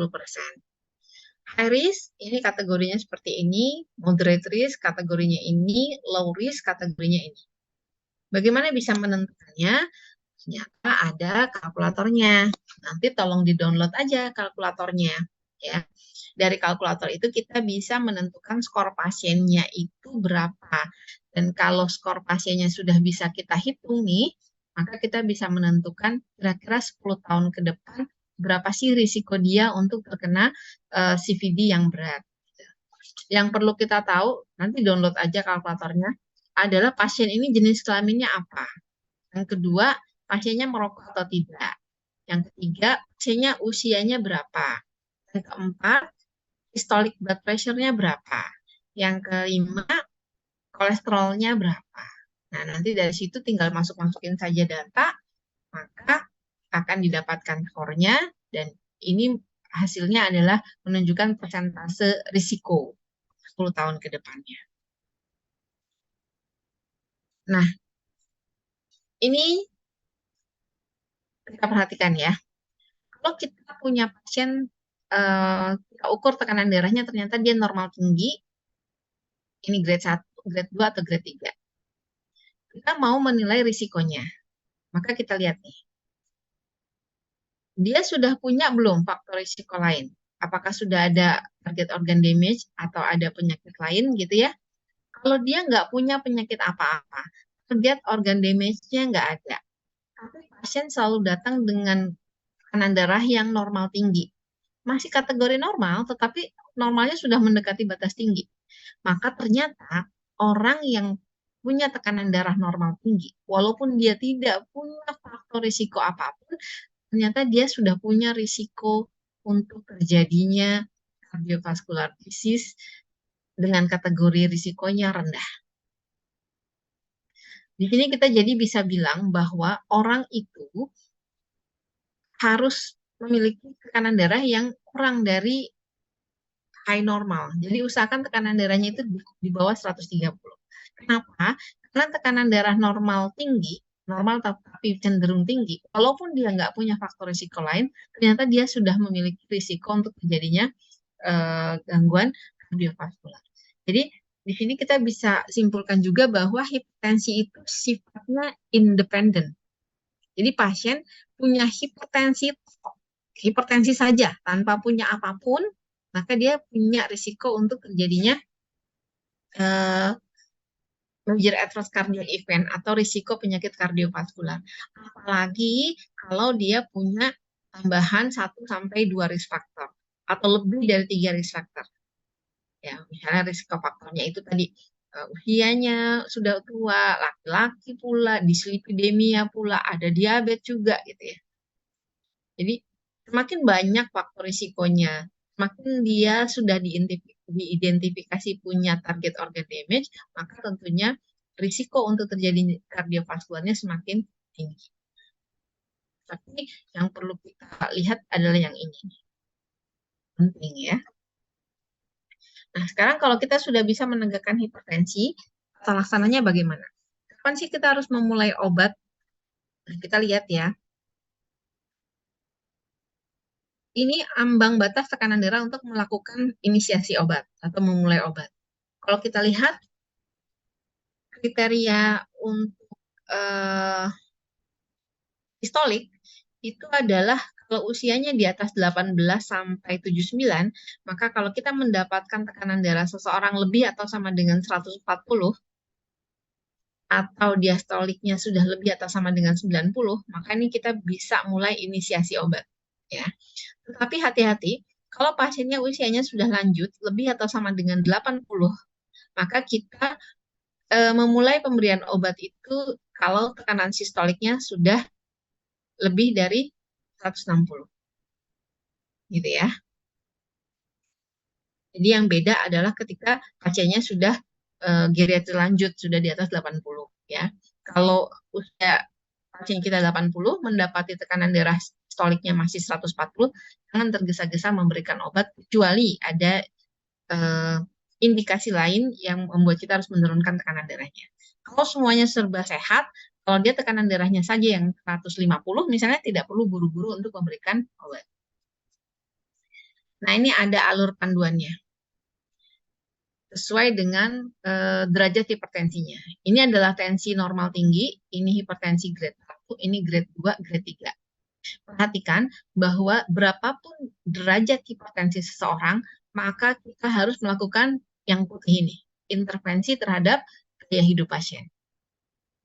High risk ini kategorinya seperti ini, moderate risk kategorinya ini, low risk kategorinya ini. Bagaimana bisa menentukannya? Ternyata ada kalkulatornya. Nanti tolong di-download aja kalkulatornya ya. Dari kalkulator itu kita bisa menentukan skor pasiennya itu berapa. Dan kalau skor pasiennya sudah bisa kita hitung nih, maka kita bisa menentukan kira-kira 10 tahun ke depan berapa sih risiko dia untuk terkena CVD yang berat. Yang perlu kita tahu, nanti download aja kalkulatornya, adalah pasien ini jenis kelaminnya apa. Yang kedua, pasiennya merokok atau tidak. Yang ketiga, pasiennya usianya berapa. Yang keempat, systolic blood pressure-nya berapa. Yang kelima, kolesterolnya berapa. Nah, nanti dari situ tinggal masuk-masukin saja data, maka akan didapatkan skornya, dan ini hasilnya adalah menunjukkan persentase risiko 10 tahun ke depannya. Nah, ini kita perhatikan ya. Kalau kita punya pasien, kita ukur tekanan darahnya ternyata dia normal tinggi, ini grade 1, grade 2, atau grade 3. Kita mau menilai risikonya. Maka kita lihat nih. Dia sudah punya belum faktor risiko lain? Apakah sudah ada target organ damage atau ada penyakit lain gitu ya? Kalau dia nggak punya penyakit apa-apa, target organ damage-nya nggak ada. Tapi pasien selalu datang dengan tekanan darah yang normal tinggi. Masih kategori normal, tetapi normalnya sudah mendekati batas tinggi. Maka ternyata orang yang punya tekanan darah normal tinggi, walaupun dia tidak punya faktor risiko apapun, ternyata dia sudah punya risiko untuk terjadinya cardiovascular disease dengan kategori risikonya rendah. Di sini kita jadi bisa bilang bahwa orang itu harus memiliki tekanan darah yang kurang dari high normal. Jadi usahakan tekanan darahnya itu di bawah 130. Kenapa? Karena tekanan darah normal tinggi, normal tapi cenderung tinggi, walaupun dia nggak punya faktor risiko lain, ternyata dia sudah memiliki risiko untuk terjadinya gangguan kardiovaskular. Jadi di sini kita bisa simpulkan juga bahwa hipertensi itu sifatnya independen. Jadi pasien punya hipertensi saja tanpa punya apapun, maka dia punya risiko untuk terjadinya major atherosclerotic event atau risiko penyakit kardiovaskular. Apalagi kalau dia punya tambahan 1-2 risk factor atau lebih dari 3 risk factor. Ya, misalnya risiko faktornya itu tadi usianya sudah tua, laki-laki pula, dislipidemia pula, ada diabetes juga gitu ya. Jadi semakin banyak faktor risikonya, semakin dia sudah diidentifikasi punya target organ damage, maka tentunya risiko untuk terjadi kardiovaskularnya semakin tinggi. Tapi yang perlu kita lihat adalah yang ini. Penting ya. Nah, sekarang kalau kita sudah bisa menegakkan hipertensi, tata laksananya bagaimana? Kapan sih kita harus memulai obat? Nah, kita lihat ya. Ini ambang batas tekanan darah untuk melakukan inisiasi obat atau memulai obat. Kalau kita lihat kriteria untuk sistolik itu adalah kalau usianya di atas 18 sampai 79, maka kalau kita mendapatkan tekanan darah seseorang lebih atau sama dengan 140, atau diastoliknya sudah lebih atau sama dengan 90, maka ini kita bisa mulai inisiasi obat. Ya. Tetapi hati-hati, kalau pasiennya usianya sudah lanjut, lebih atau sama dengan 80, maka kita memulai pemberian obat itu kalau tekanan sistoliknya sudah lebih dari 160. Gitu ya. Jadi yang beda adalah ketika pasiennya sudah geriatri lanjut, sudah di atas 80 ya. Kalau usia pasien kita 80 mendapati tekanan darah sistoliknya masih 140, jangan tergesa-gesa memberikan obat kecuali ada eh, indikasi lain yang membuat kita harus menurunkan tekanan darahnya. Kalau semuanya serba sehat, kalau dia tekanan darahnya saja yang 150, misalnya tidak perlu buru-buru untuk memberikan obat. Nah, ini ada alur panduannya sesuai dengan derajat hipertensinya. Ini adalah tensi normal tinggi, ini hipertensi grade 1, ini grade 2, grade 3. Perhatikan bahwa berapapun derajat hipertensi seseorang, maka kita harus melakukan yang putih ini, intervensi terhadap gaya hidup pasien.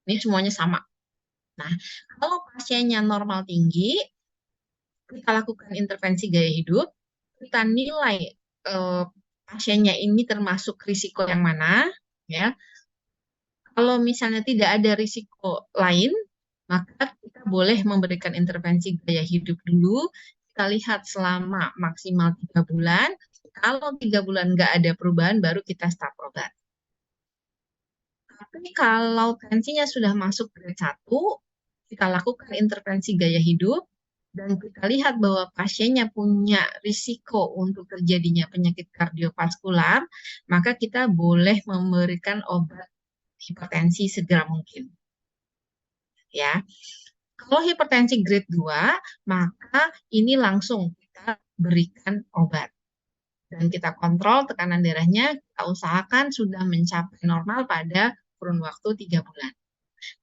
Ini semuanya sama. Nah, kalau pasiennya normal tinggi, kita lakukan intervensi gaya hidup, kita nilai pasiennya ini termasuk risiko yang mana, ya. Kalau misalnya tidak ada risiko lain, maka kita boleh memberikan intervensi gaya hidup dulu. Kita lihat selama maksimal 3 bulan. Kalau 3 bulan nggak ada perubahan, baru kita start obat. Tapi kalau tensinya sudah masuk grade 1, kita lakukan intervensi gaya hidup, dan kita lihat bahwa pasiennya punya risiko untuk terjadinya penyakit kardiovaskular, maka kita boleh memberikan obat hipertensi segera mungkin. Ya. Kalau hipertensi grade 2, maka ini langsung kita berikan obat. Dan kita kontrol tekanan darahnya, kita usahakan sudah mencapai normal pada kurun waktu 3 bulan.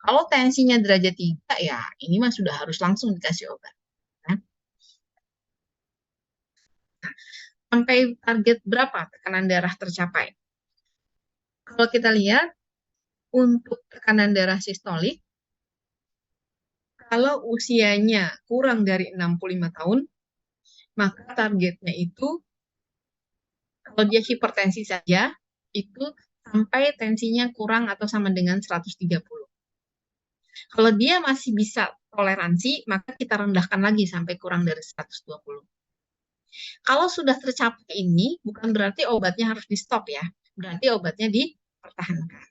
Kalau tensinya derajat 3, ya ini mah sudah harus langsung dikasih obat. Ya. Nah, sampai target berapa tekanan darah tercapai? Kalau kita lihat, untuk tekanan darah sistolik, kalau usianya kurang dari 65 tahun, maka targetnya itu, kalau dia hipertensi saja, itu sampai tensinya kurang atau sama dengan 130. Kalau dia masih bisa toleransi, maka kita rendahkan lagi sampai kurang dari 120. Kalau sudah tercapai ini, bukan berarti obatnya harus di-stop ya. Berarti obatnya dipertahankan.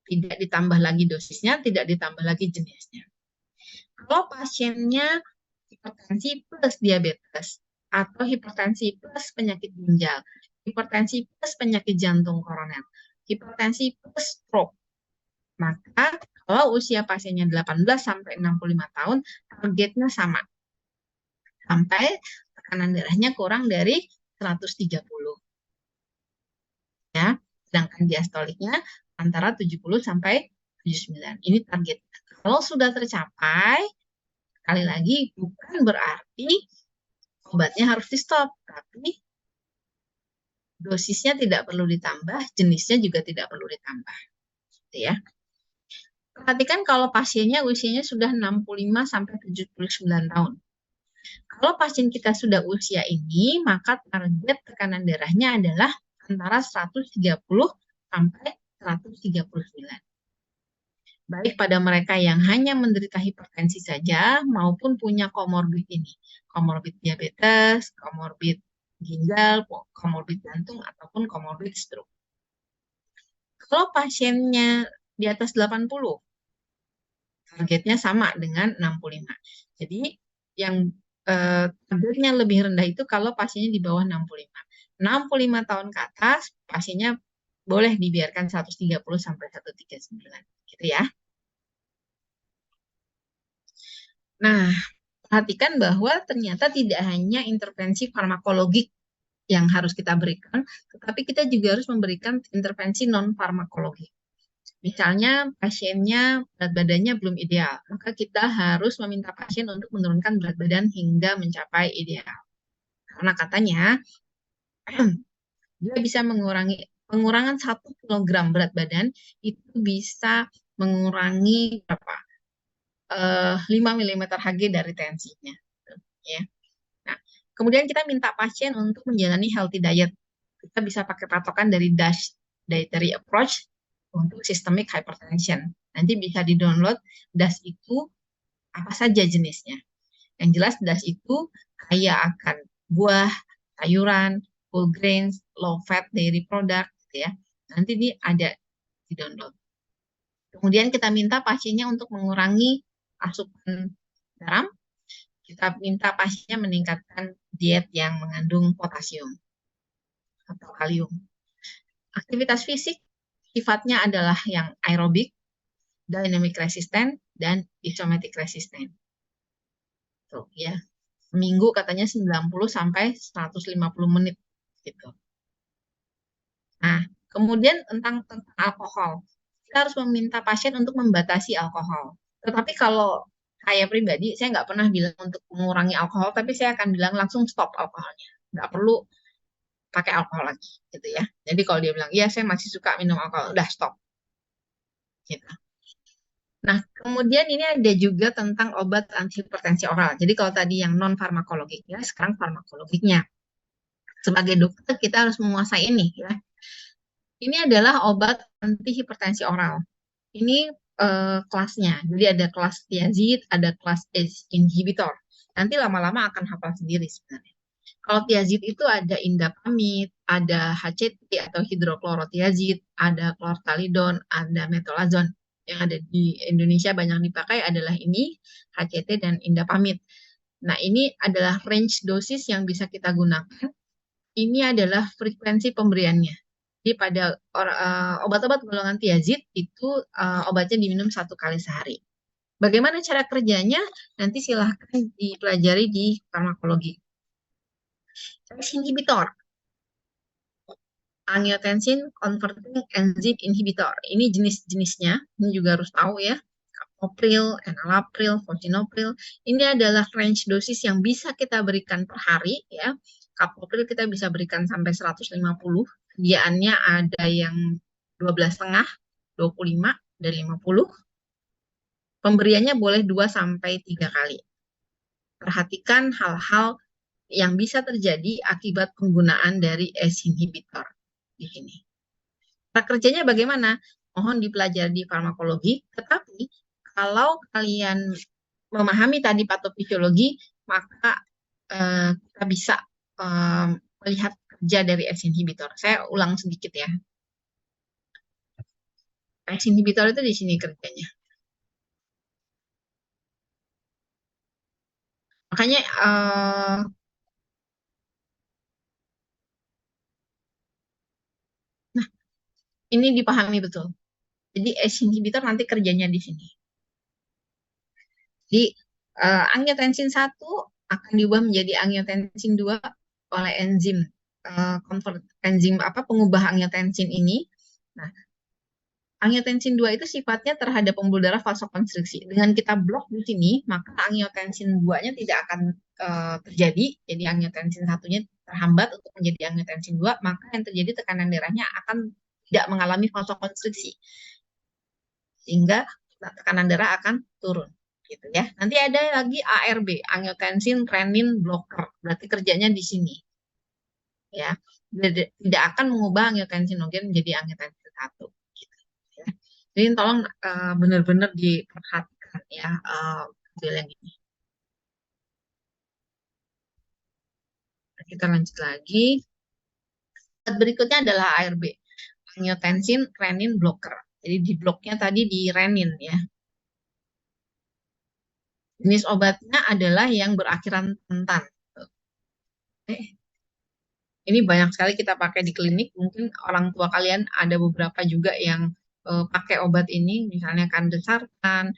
Tidak ditambah lagi dosisnya, tidak ditambah lagi jenisnya. Kalau pasiennya hipertensi plus diabetes, atau hipertensi plus penyakit ginjal, hipertensi plus penyakit jantung koroner, hipertensi plus stroke, maka kalau usia pasiennya 18 sampai 65 tahun, targetnya sama. Sampai tekanan darahnya kurang dari 130. Ya, sedangkan diastoliknya antara 70 sampai 79. Ini target. Kalau sudah tercapai, sekali lagi bukan berarti obatnya harus di-stop, tapi dosisnya tidak perlu ditambah, jenisnya juga tidak perlu ditambah. Gitu ya. Perhatikan kalau pasiennya usianya sudah 65 sampai 79 tahun. Kalau pasien kita sudah usia ini, maka target tekanan darahnya adalah antara 130 sampai 139. Baik pada mereka yang hanya menderita hipertensi saja maupun punya komorbid ini. Komorbid diabetes, komorbid ginjal, komorbid jantung, ataupun komorbid stroke. Kalau pasiennya di atas 80, targetnya sama dengan 65. Jadi yang targetnya lebih rendah itu kalau pasiennya di bawah 65. 65 tahun ke atas, pasiennya boleh dibiarkan 130 sampai 139. Gitu ya. Nah, perhatikan bahwa ternyata tidak hanya intervensi farmakologik yang harus kita berikan, tetapi kita juga harus memberikan intervensi non-farmakologi. Misalnya pasiennya berat badannya belum ideal, maka kita harus meminta pasien untuk menurunkan berat badan hingga mencapai ideal. Karena katanya dia bisa pengurangan 1 kilogram berat badan itu bisa mengurangi berapa? 5 mm Hg dari tensinya. Ya. Nah, kemudian kita minta pasien untuk menjalani healthy diet. Kita bisa pakai patokan dari DASH Dietary Approach untuk systemic hypertension. Nanti bisa di-download DASH itu apa saja jenisnya. Yang jelas DASH itu kaya akan buah, sayuran, whole grains, low fat dairy product, gitu ya. Nanti ini ada di download. Kemudian kita minta pasiennya untuk mengurangi asupan garam. Kita minta pasiennya meningkatkan diet yang mengandung potasium atau kalium. Aktivitas fisik sifatnya adalah yang aerobik, dynamic resistant, dan isometric resistant. Tuh ya. Seminggu katanya 90 sampai 150 menit gitu. Nah, kemudian tentang alkohol. Kita harus meminta pasien untuk membatasi alkohol. Tetapi kalau saya pribadi, saya nggak pernah bilang untuk mengurangi alkohol, tapi saya akan bilang langsung stop alkoholnya. Nggak perlu pakai alkohol lagi, gitu ya. Jadi kalau dia bilang, iya saya masih suka minum alkohol, udah stop. Gitu. Nah, kemudian ini ada juga tentang obat antihipertensi oral. Jadi kalau tadi yang non farmakologiknya, sekarang farmakologiknya. Sebagai dokter kita harus menguasai ini ya. Ini adalah obat antihipertensi oral. Ini kelasnya. Jadi ada kelas thiazid, ada kelas ACE inhibitor. Nanti lama-lama akan hafal sendiri sebenarnya. Kalau thiazid itu ada indapamid, ada HCT atau hidroklorothiazid, ada chlortalidon, ada metolazon. Yang ada di Indonesia banyak dipakai adalah ini, HCT dan indapamid. Nah, ini adalah range dosis yang bisa kita gunakan. Ini adalah frekuensi pemberiannya. Jadi pada obat-obat golongan thiazid itu obatnya diminum 1 kali sehari. Bagaimana cara kerjanya? Nanti silahkan dipelajari di farmakologi. ACE inhibitor, angiotensin converting enzyme inhibitor. Ini jenis-jenisnya, ini juga harus tahu ya. Captopril, enalapril, fosinopril. Ini adalah range dosis yang bisa kita berikan per hari ya. Captopril kita bisa berikan sampai 150. Sediaannya ada yang 12,5, 25, dan 50. Pemberiannya boleh 2 sampai 3 kali. Perhatikan hal-hal yang bisa terjadi akibat penggunaan dari ACE inhibitor di sini. Cara kerjanya bagaimana? Mohon dipelajari di farmakologi, tetapi kalau kalian memahami tadi patofisiologi, maka kita bisa melihat kerja dari ACE inhibitor. Saya ulang sedikit ya. ACE inhibitor itu di sini kerjanya. Makanya nah, ini dipahami betul. Jadi ACE inhibitor nanti kerjanya di sini. Jadi angiotensin 1 akan diubah menjadi angiotensin 2 oleh enzim pengubah angiotensin ini. Nah, angiotensin 2 itu sifatnya terhadap pembuluh darah vasokonstriksi. Dengan kita blok di sini, maka angiotensin 2-nya tidak akan terjadi. Jadi angiotensin 1-nya terhambat untuk menjadi angiotensin 2, maka yang terjadi tekanan darahnya akan tidak mengalami vasokonstriksi. Sehingga tekanan darah akan turun. Gitu ya. Nanti ada lagi ARB, angiotensin renin blocker. Berarti kerjanya di sini. Ya. Tidak akan mengubah angiotensinogen menjadi angiotensin 1. Gitu, ya. Jadi tolong benar-benar diperhatikan ya model yang ini. Kita lanjut lagi. Berikutnya adalah ARB, angiotensin renin blocker. Jadi di bloknya tadi di renin ya. Jenis obatnya adalah yang berakhiran tantan. Ini banyak sekali kita pakai di klinik. Mungkin orang tua kalian ada beberapa juga yang pakai obat ini, misalnya kandesartan,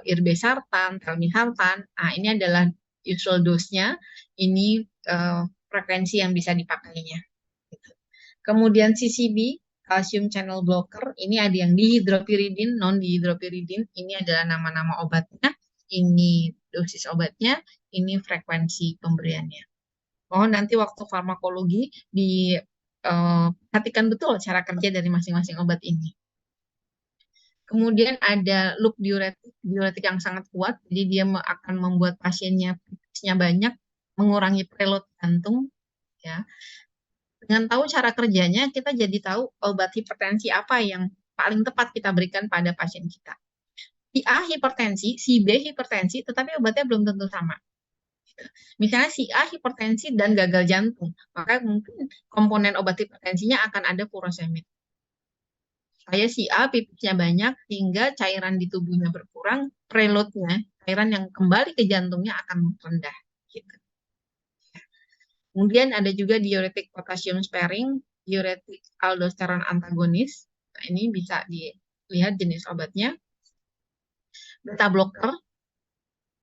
irbesartan, telmisartan. Nah, ini adalah usual dose-nya. Ini frekuensi yang bisa dipakainya. Gitu. Kemudian CCB, calcium channel blocker. Ini ada yang dihidropiridin, non dihidropiridin. Ini adalah nama-nama obatnya. Ini dosis obatnya. Ini frekuensi pemberiannya. Mohon nanti waktu farmakologi diperhatikan betul cara kerja dari masing-masing obat ini. Kemudian ada loop diuretik, diuretik yang sangat kuat, jadi dia akan membuat pasiennya banyak, mengurangi preload jantung. Ya. Dengan tahu cara kerjanya, kita jadi tahu obat hipertensi apa yang paling tepat kita berikan pada pasien kita. Si A hipertensi, si B hipertensi, tetapi obatnya belum tentu sama. Misalnya si A hipertensi dan gagal jantung, maka mungkin komponen obat hipertensinya akan ada furosemid. Supaya si A pipisnya banyak sehingga cairan di tubuhnya berkurang, preloadnya, cairan yang kembali ke jantungnya akan rendah. Gitu. Kemudian ada juga diuretik potassium sparing, diuretik aldosteron antagonis. Nah, ini bisa dilihat jenis obatnya. Beta blocker,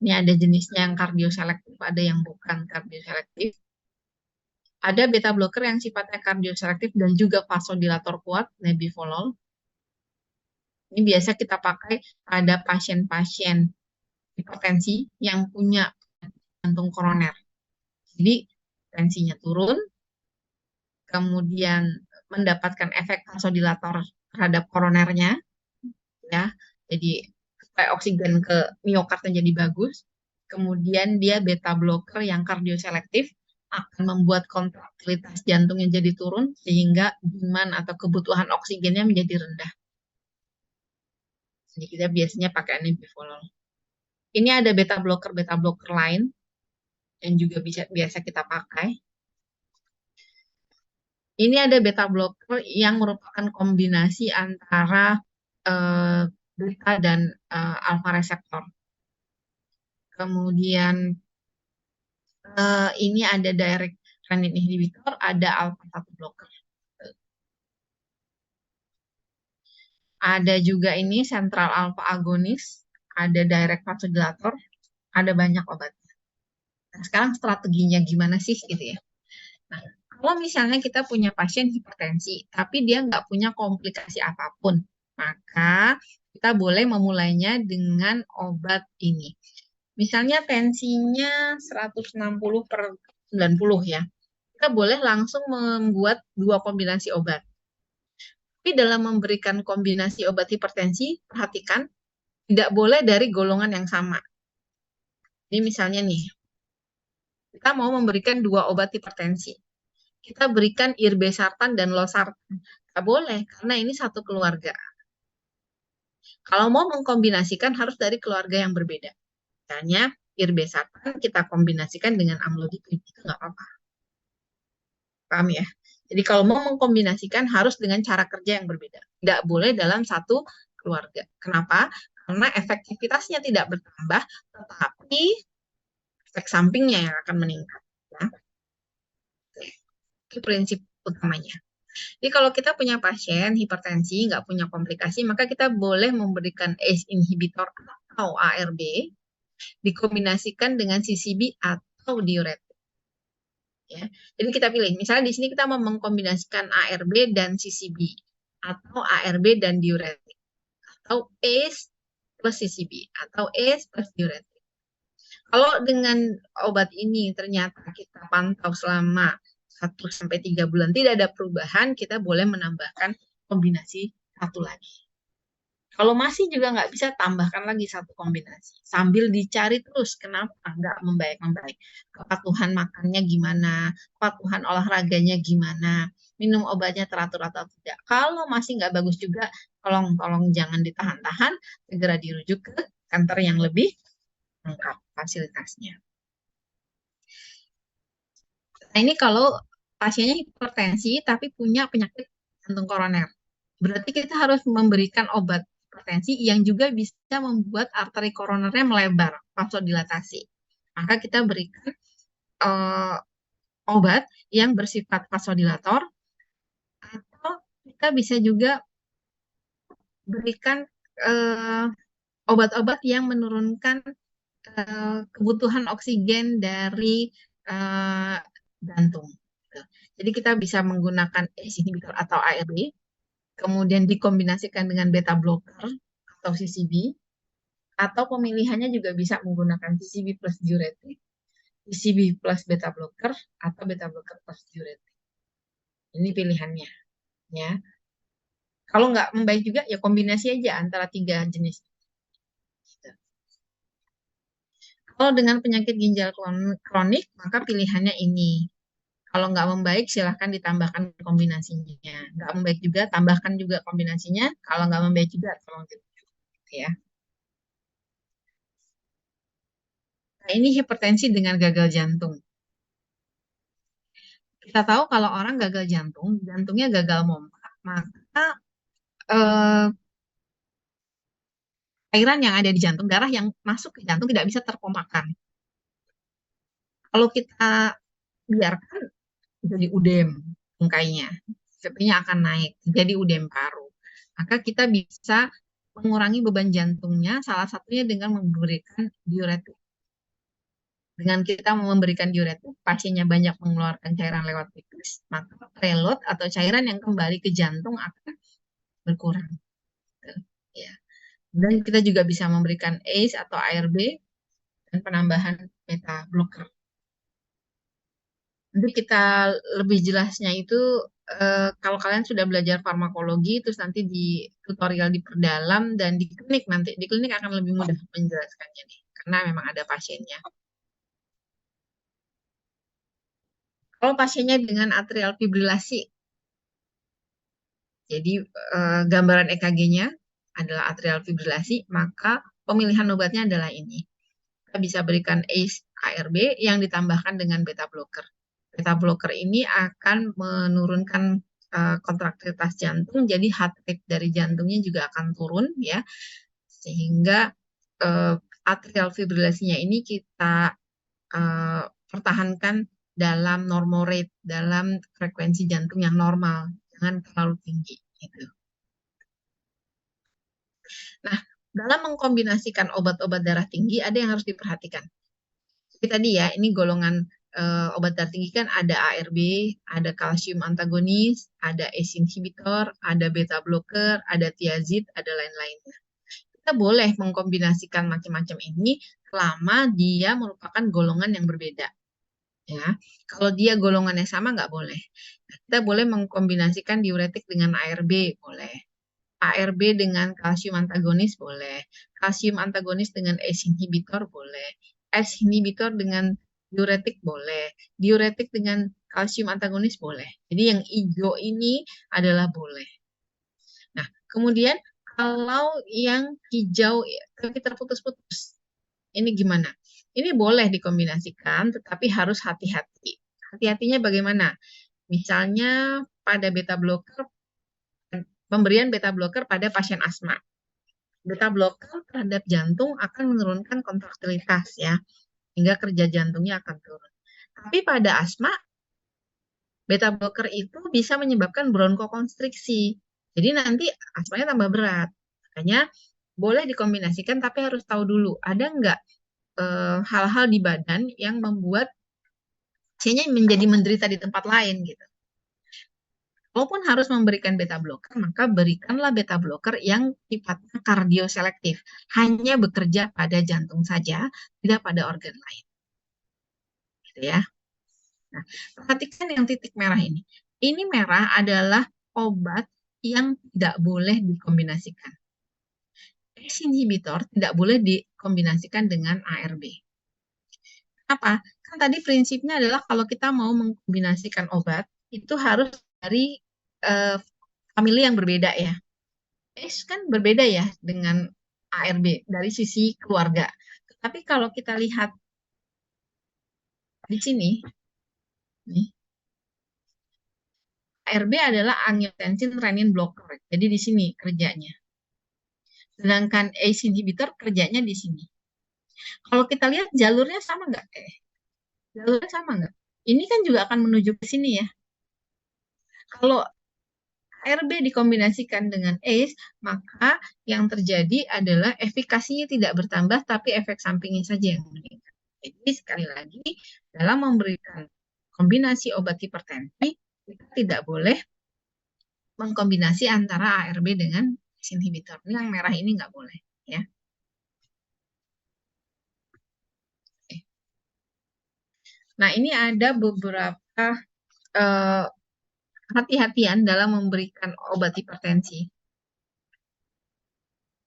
ini ada jenisnya yang kardioselektif, ada yang bukan kardioselektif. Ada beta blocker yang sifatnya kardioselektif dan juga vasodilator kuat, nebivolol. Ini biasa kita pakai pada pasien-pasien hipertensi yang punya jantung koroner. Jadi tensinya turun, kemudian mendapatkan efek vasodilator terhadap koronernya, ya. Jadi supaya oksigen ke miokardnya jadi bagus. Kemudian dia beta blocker yang kardioselektif akan membuat kontraktilitas jantungnya jadi turun sehingga demand atau kebutuhan oksigennya menjadi rendah. Jadi kita biasanya pakai nebivolol. Ini ada beta blocker lain yang juga biasa kita pakai. Ini ada beta blocker yang merupakan kombinasi antara beta dan alpha reseptor. Kemudian ini ada direct renin inhibitor, ada alpha 1 blocker. Ada juga ini central alpha agonis, ada direct vasodilator, ada banyak obatnya. Nah, sekarang strateginya gimana sih gitu ya? Nah, kalau misalnya kita punya pasien hipertensi, tapi dia nggak punya komplikasi apapun, maka kita boleh memulainya dengan obat ini. Misalnya tensinya 160 per 90 ya. Kita boleh langsung membuat 2 kombinasi obat. Tapi dalam memberikan kombinasi obat hipertensi, perhatikan tidak boleh dari golongan yang sama. Ini misalnya nih, kita mau memberikan 2 obat hipertensi. Kita berikan irbesartan dan losartan. Tidak boleh, karena ini satu keluarga. Kalau mau mengkombinasikan harus dari keluarga yang berbeda. Misalnya, irbesartan kita kombinasikan dengan amlodipine, itu nggak apa-apa. Paham ya? Jadi kalau mau mengkombinasikan harus dengan cara kerja yang berbeda. Tidak boleh dalam satu keluarga. Kenapa? Karena efektivitasnya tidak bertambah, tetapi efek sampingnya yang akan meningkat. Ya. Itu prinsip utamanya. Jadi kalau kita punya pasien hipertensi, nggak punya komplikasi, maka kita boleh memberikan ACE inhibitor atau ARB dikombinasikan dengan CCB atau diuretik. Ya. Jadi kita pilih, misalnya di sini kita mau mengkombinasikan ARB dan CCB atau ARB dan diuretik atau ACE plus CCB atau ACE plus diuretik. Kalau dengan obat ini ternyata kita pantau selama 1-3 bulan tidak ada perubahan, kita boleh menambahkan kombinasi satu lagi. Kalau masih juga nggak bisa, tambahkan lagi satu kombinasi. Sambil dicari terus, kenapa nggak membaik-membaik. Kepatuhan makannya gimana, kepatuhan olahraganya gimana, minum obatnya teratur atau tidak. Kalau masih nggak bagus juga, tolong jangan ditahan-tahan, segera dirujuk ke kantor yang lebih lengkap fasilitasnya. Nah, ini kalau pasiennya hipertensi tapi punya penyakit jantung koroner. Berarti kita harus memberikan obat hipertensi yang juga bisa membuat arteri koronernya melebar, vasodilatasi. Maka kita berikan obat yang bersifat vasodilator, atau kita bisa juga berikan obat-obat yang menurunkan kebutuhan oksigen dari jantung. Jadi kita bisa menggunakan ACE inhibitor atau ARB, kemudian dikombinasikan dengan beta blocker atau CCB, atau pemilihannya juga bisa menggunakan CCB plus diuretik, CCB plus beta blocker, atau beta blocker plus diuretik. Ini pilihannya, ya. Kalau nggak membaik juga, ya kombinasi aja antara 3 jenis. Kalau dengan penyakit ginjal kronik, maka pilihannya ini. Kalau nggak membaik, silahkan ditambahkan kombinasinya. Nggak membaik juga, tambahkan juga kombinasinya. Kalau nggak membaik juga, tolong dirujuk. Ya. Nah, ini hipertensi dengan gagal jantung. Kita tahu kalau orang gagal jantung, jantungnya gagal mompa, maka eh, cairan yang ada di jantung, darah yang masuk ke jantung tidak bisa terpompakan. Kalau kita biarkan jadi udem tungkainya, sepertinya akan naik, jadi udem paru. Maka kita bisa mengurangi beban jantungnya, salah satunya dengan memberikan diuretik. Dengan kita memberikan diuretik, pasiennya banyak mengeluarkan cairan lewat pipis, maka preload atau cairan yang kembali ke jantung akan berkurang. Ya. Dan kita juga bisa memberikan ACE atau ARB dan penambahan beta blocker. Nanti kita lebih jelasnya itu kalau kalian sudah belajar farmakologi, terus nanti di tutorial diperdalam dan di klinik nanti di klinik akan lebih mudah menjelaskannya nih, karena memang ada pasiennya. Kalau pasiennya dengan atrial fibrilasi, jadi gambaran EKG-nya adalah atrial fibrilasi, maka pemilihan obatnya adalah ini. Kita bisa berikan ACE ARB yang ditambahkan dengan beta blocker. Beta blocker ini akan menurunkan kontraktilitas jantung, jadi heart rate dari jantungnya juga akan turun ya, sehingga atrial fibrilasinya ini kita pertahankan dalam normal rate, dalam frekuensi jantung yang normal, jangan terlalu tinggi gitu. Nah, dalam mengkombinasikan obat-obat darah tinggi ada yang harus diperhatikan. Seperti tadi ya, ini golongan obat darah tinggi kan ada ARB, ada kalsium antagonis, ada ACE inhibitor, ada beta blocker, ada thiazid, ada lain-lainnya. Kita boleh mengkombinasikan macam-macam ini selama dia merupakan golongan yang berbeda. Ya, kalau dia golongannya sama nggak boleh. Kita boleh mengkombinasikan diuretik dengan ARB, boleh. ARB dengan kalsium antagonis boleh. Kalsium antagonis dengan ACE inhibitor boleh. ACE inhibitor dengan diuretik boleh. Diuretik dengan kalsium antagonis boleh. Jadi yang hijau ini adalah boleh. Nah, kemudian kalau yang hijau tapi terputus-putus, ini gimana? Ini boleh dikombinasikan, tetapi harus hati-hati. Hati-hatinya bagaimana? Misalnya pada beta blocker, pemberian beta blocker pada pasien asma. Beta blocker terhadap jantung akan menurunkan kontraktilitas ya, hingga kerja jantungnya akan turun. Tapi pada asma, beta blocker itu bisa menyebabkan bronkokonstriksi. Jadi nanti asmanya tambah berat. Makanya boleh dikombinasikan, tapi harus tahu dulu ada nggak hal-hal di badan yang membuat pasiennya menjadi menderita di tempat lain gitu. Walaupun harus memberikan beta blocker, maka berikanlah beta blocker yang sifatnya kardioselektif, hanya bekerja pada jantung saja, tidak pada organ lain. Gitu ya. Nah, perhatikan yang titik merah ini. Ini merah adalah obat yang tidak boleh dikombinasikan. ACE inhibitor tidak boleh dikombinasikan dengan ARB. Kenapa? Kan tadi prinsipnya adalah kalau kita mau mengkombinasikan obat, itu harus dari famili yang berbeda ya. ACE kan berbeda ya dengan ARB dari sisi keluarga. Tapi kalau kita lihat di sini, nih, ARB adalah angiotensin renin blocker. Jadi di sini kerjanya. Sedangkan ACE inhibitor kerjanya di sini. Kalau kita lihat jalurnya sama nggak? Jalurnya sama nggak? Ini kan juga akan menuju ke sini ya. Kalau ARB dikombinasikan dengan ACE, maka yang terjadi adalah efikasinya tidak bertambah, tapi efek sampingnya saja yang meningkat. Jadi sekali lagi, dalam memberikan kombinasi obat hipertensi, kita tidak boleh mengkombinasi antara ARB dengan ACE inhibitor. Ini yang merah ini nggak boleh. Ya. Nah, ini ada beberapa hati-hatian dalam memberikan obat hipertensi.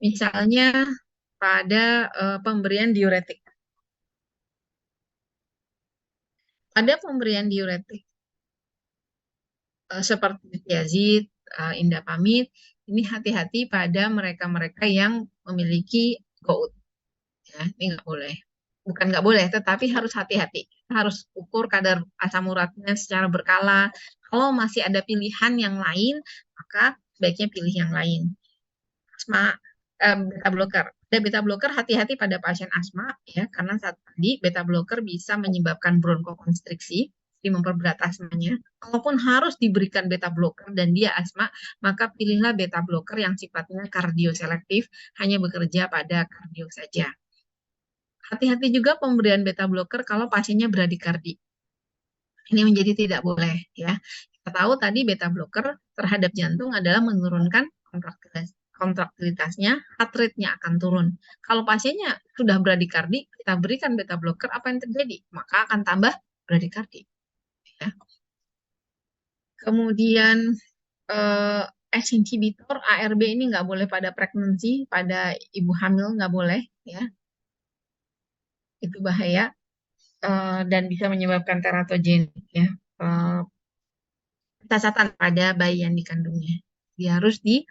Misalnya pada pemberian diuretik. Pada pemberian diuretik seperti thiazid, indapamid, ini hati-hati pada mereka-mereka yang memiliki gout. Ya, ini nggak boleh. bukan nggak boleh, tetapi harus hati-hati. Harus ukur kadar asam uratnya secara berkala. Kalau masih ada pilihan yang lain, maka sebaiknya pilih yang lain. Asma, beta blocker. Ada beta blocker, hati-hati pada pasien asma ya, karena saat tadi beta blocker bisa menyebabkan bronkokonstriksi, jadi memperberat asmanya. Kalaupun harus diberikan beta blocker dan dia asma, maka pilihlah beta blocker yang sifatnya kardioselektif, hanya bekerja pada kardio saja. Hati-hati juga pemberian beta blocker kalau pasiennya bradikardi. Ini menjadi tidak boleh ya. Kita tahu tadi beta blocker terhadap jantung adalah menurunkan kontraktilitasnya, heart rate-nya akan turun. Kalau pasiennya sudah bradikardi, kita berikan beta blocker, apa yang terjadi? Maka akan tambah bradikardi. Ya. Kemudian ACE inhibitor ARB ini nggak boleh pada pregnancy, pada ibu hamil nggak boleh ya, itu bahaya dan bisa menyebabkan teratogenik ya. Catatan pada bayi yang dikandungnya. Dia harus di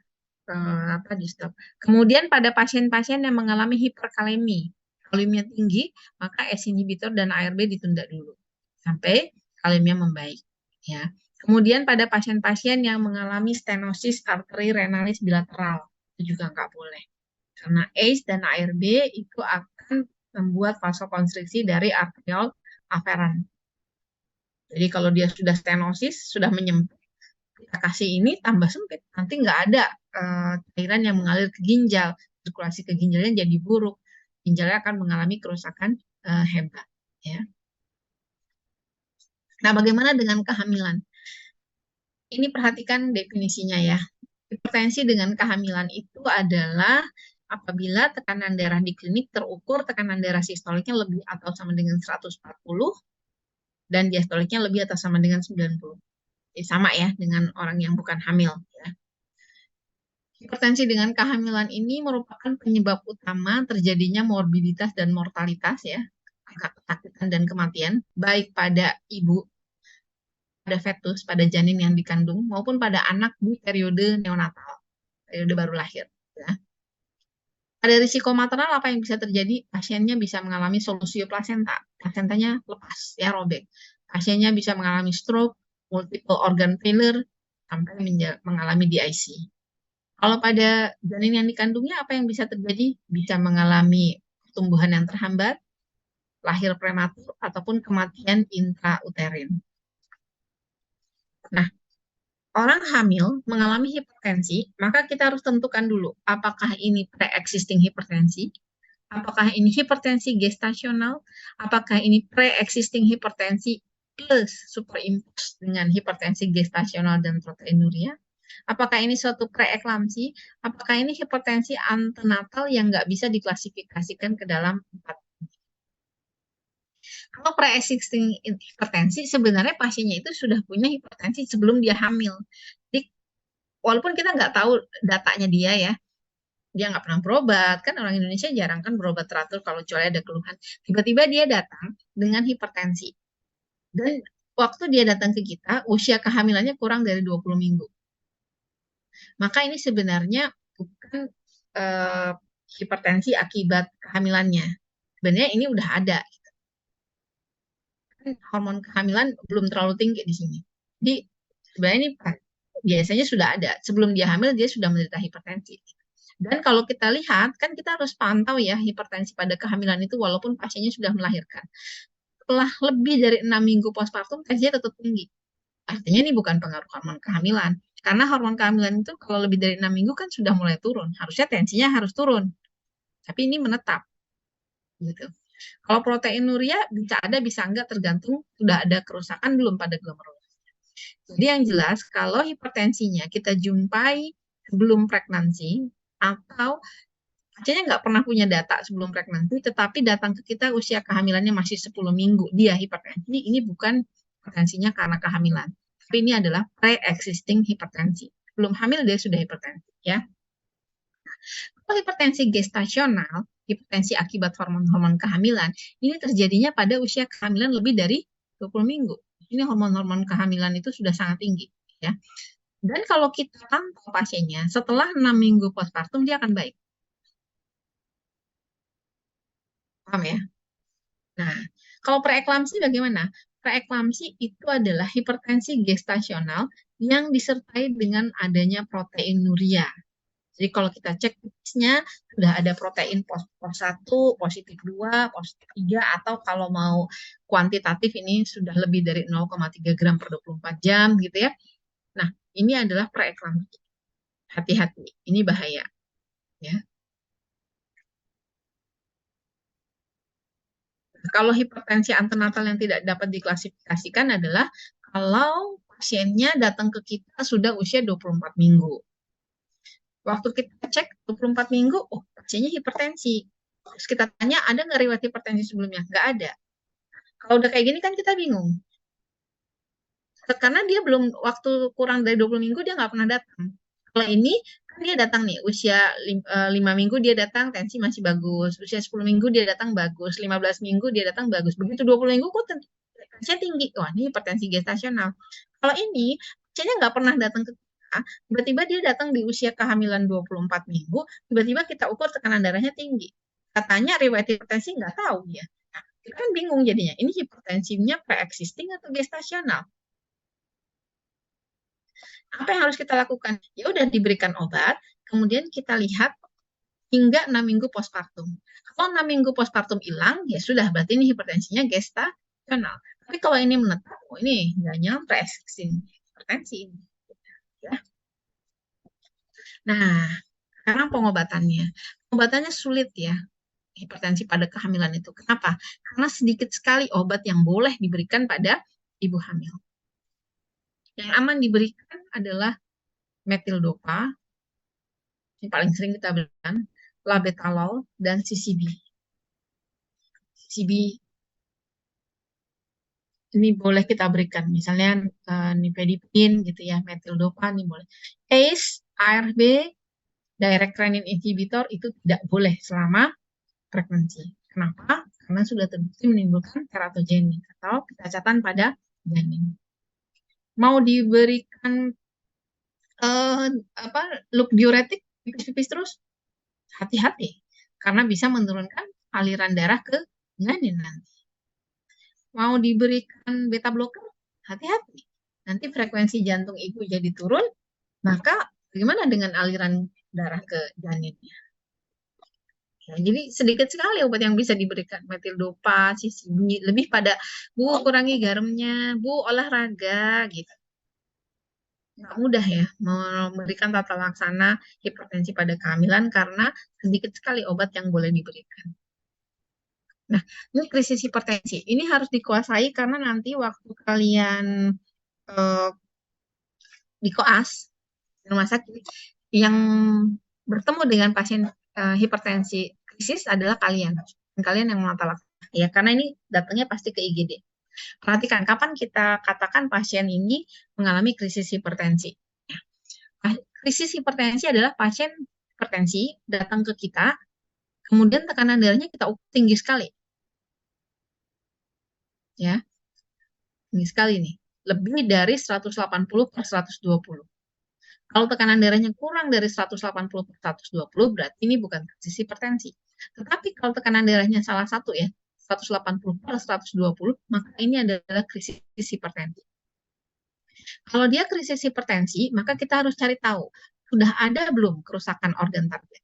stop. Kemudian pada pasien-pasien yang mengalami hiperkalemi, kalemia tinggi, maka ACE inhibitor dan ARB ditunda dulu sampai kalemia membaik. Ya. Kemudian pada pasien-pasien yang mengalami stenosis arteri renalis bilateral, itu juga nggak boleh. Karena ACE dan ARB itu akan membuat vasokonstriksi dari arteriol aferan. Jadi kalau dia sudah stenosis, sudah menyempit, kita kasih ini tambah sempit. Nanti nggak ada cairan yang mengalir ke ginjal, sirkulasi ke ginjalnya jadi buruk. Ginjalnya akan mengalami kerusakan hebat. Ya. Nah, bagaimana dengan kehamilan? Ini perhatikan definisinya ya. Hipertensi dengan kehamilan itu adalah apabila tekanan darah di klinik terukur tekanan darah sistoliknya lebih atau sama dengan 140 dan diastoliknya lebih atau sama dengan 90. Sama ya dengan orang yang bukan hamil. Ya. Hipertensi dengan kehamilan ini merupakan penyebab utama terjadinya morbiditas dan mortalitas ya, angka kesakitan dan kematian, baik pada ibu, pada fetus, pada janin yang dikandung, maupun pada anak di periode neonatal, periode baru lahir. Ya. Ada risiko maternal apa yang bisa terjadi? Pasiennya bisa mengalami solusio plasenta, plasentanya lepas, ya robek. Pasiennya bisa mengalami stroke, multiple organ failure, sampai mengalami DIC. Kalau pada janin yang dikandungnya apa yang bisa terjadi? Bisa mengalami pertumbuhan yang terhambat, lahir prematur, ataupun kematian intrauterin. Nah, orang hamil mengalami hipertensi, maka kita harus tentukan dulu apakah ini pre-existing hipertensi, apakah ini hipertensi gestasional, apakah ini pre-existing hipertensi plus superimpos dengan hipertensi gestasional dan proteinuria, apakah ini suatu preeklamsi, apakah ini hipertensi antenatal yang nggak bisa diklasifikasikan ke dalam 4. Kalau pre-existing hipertensi, sebenarnya pasiennya itu sudah punya hipertensi sebelum dia hamil. Jadi, walaupun kita nggak tahu datanya dia nggak pernah berobat, kan orang Indonesia jarang kan berobat teratur kalau kecuali ada keluhan. Tiba-tiba dia datang dengan hipertensi. Dan waktu dia datang ke kita, usia kehamilannya kurang dari 20 minggu. Maka ini sebenarnya bukan hipertensi akibat kehamilannya. Sebenarnya ini udah ada. Hormon kehamilan belum terlalu tinggi di sini. Jadi sebenarnya ini biasanya sudah ada. Sebelum dia hamil, dia sudah menderita hipertensi. Dan kalau kita lihat, kan kita harus pantau ya hipertensi pada kehamilan itu walaupun pasiennya sudah melahirkan. Setelah lebih dari 6 minggu postpartum, tensinya tetap tinggi. Artinya ini bukan pengaruh hormon kehamilan. Karena hormon kehamilan itu kalau lebih dari 6 minggu kan sudah mulai turun. Harusnya tensinya harus turun. Tapi ini menetap. Gitu. Kalau proteinuria bisa ada, bisa enggak, tergantung sudah ada kerusakan belum pada glomerulus. Jadi yang jelas, kalau hipertensinya kita jumpai sebelum pregnancy, atau pasiennya nggak pernah punya data sebelum pregnancy, tetapi datang ke kita usia kehamilannya masih 10 minggu, dia hipertensi, ini bukan hipertensinya karena kehamilan. Tapi ini adalah pre-existing hipertensi. Belum hamil dia sudah hipertensi. Ya. Kalau hipertensi gestasional, hipertensi akibat hormon-hormon kehamilan, ini terjadinya pada usia kehamilan lebih dari 20 minggu. Ini hormon-hormon kehamilan itu sudah sangat tinggi. Ya. Dan kalau kita pantau pasiennya, setelah 6 minggu postpartum, dia akan baik. Paham ya? Nah, kalau preeklamsi bagaimana? Preeklamsi itu adalah hipertensi gestasional yang disertai dengan adanya proteinuria. Jadi kalau kita cek tipsnya sudah ada protein pos 1, positif 2, positif 3, atau kalau mau kuantitatif ini sudah lebih dari 0,3 gram per 24 jam gitu ya. Nah, ini adalah preeklamsi. Hati-hati, ini bahaya ya. Kalau hipertensi antenatal yang tidak dapat diklasifikasikan adalah kalau pasiennya datang ke kita sudah usia 24 minggu. Waktu kita cek 24 minggu, oh pasiennya hipertensi. Terus kita tanya, ada nggak riwayat hipertensi sebelumnya? Nggak ada. Kalau udah kayak gini kan kita bingung. Karena dia belum, waktu kurang dari 20 minggu dia nggak pernah datang. Kalau ini, kan dia datang nih, usia 5 minggu dia datang, tensi masih bagus. Usia 10 minggu dia datang bagus. 15 minggu dia datang bagus. Begitu 20 minggu kok tensinya tinggi. Wah, ini hipertensi gestasional. Kalau ini, pasiennya nggak pernah datang ke kita, tiba-tiba dia datang di usia kehamilan 24 minggu, tiba-tiba kita ukur tekanan darahnya tinggi. Katanya riwayat hipertensi nggak tahu dia. Nah, kita kan bingung jadinya. Ini hipertensinya pre-existing atau gestasional? Apa yang harus kita lakukan? Ya udah diberikan obat, kemudian kita lihat hingga 6 minggu postpartum. Kalau 6 minggu postpartum hilang, ya sudah, berarti ini hipertensinya gestasional. Tapi kalau ini menetap, oh ini jangan pre-existing hipertensi. Ya. Nah, sekarang pengobatannya. Pengobatannya sulit ya, hipertensi pada kehamilan itu. Kenapa? Karena sedikit sekali obat yang boleh diberikan pada ibu hamil. Yang aman diberikan adalah metildopa, yang paling sering kita berikan, labetalol, dan CCB. CCB ini boleh kita berikan, misalnya nifedipin gitu ya, metildopa ini boleh. ACE, ARB, direct renin inhibitor itu tidak boleh selama pregnancy. Kenapa? Karena sudah terbukti menimbulkan teratogenik atau kecacatan pada janin. Mau diberikan loop diuretik tipis-tipis terus, hati-hati karena bisa menurunkan aliran darah ke janin nanti. Mau diberikan beta blocker, hati-hati. Nanti frekuensi jantung ibu jadi turun, maka bagaimana dengan aliran darah ke janinnya? Ya, jadi sedikit sekali obat yang bisa diberikan, metildopa, CCB, lebih pada Bu kurangi garamnya, Bu olahraga gitu. Nggak mudah ya memberikan tata laksana hipertensi pada kehamilan karena sedikit sekali obat yang boleh diberikan. Nah, ini krisis hipertensi. Ini harus dikuasai karena nanti waktu kalian di koas, di rumah sakit, yang bertemu dengan pasien hipertensi krisis adalah kalian. Dan kalian yang menata laksana. Ya, karena ini datangnya pasti ke IGD. Perhatikan, kapan kita katakan pasien ini mengalami krisis hipertensi. Krisis hipertensi adalah pasien hipertensi datang ke kita, kemudian tekanan darahnya kita ukur tinggi sekali. Ya, tinggi sekali nih. Lebih dari 180 per 120. Kalau tekanan darahnya kurang dari 180 per 120, berarti ini bukan krisis hipertensi. Tetapi kalau tekanan darahnya salah satu ya, 180 per 120, maka ini adalah krisis hipertensi. Kalau dia krisis hipertensi, maka kita harus cari tahu, sudah ada belum kerusakan organ target.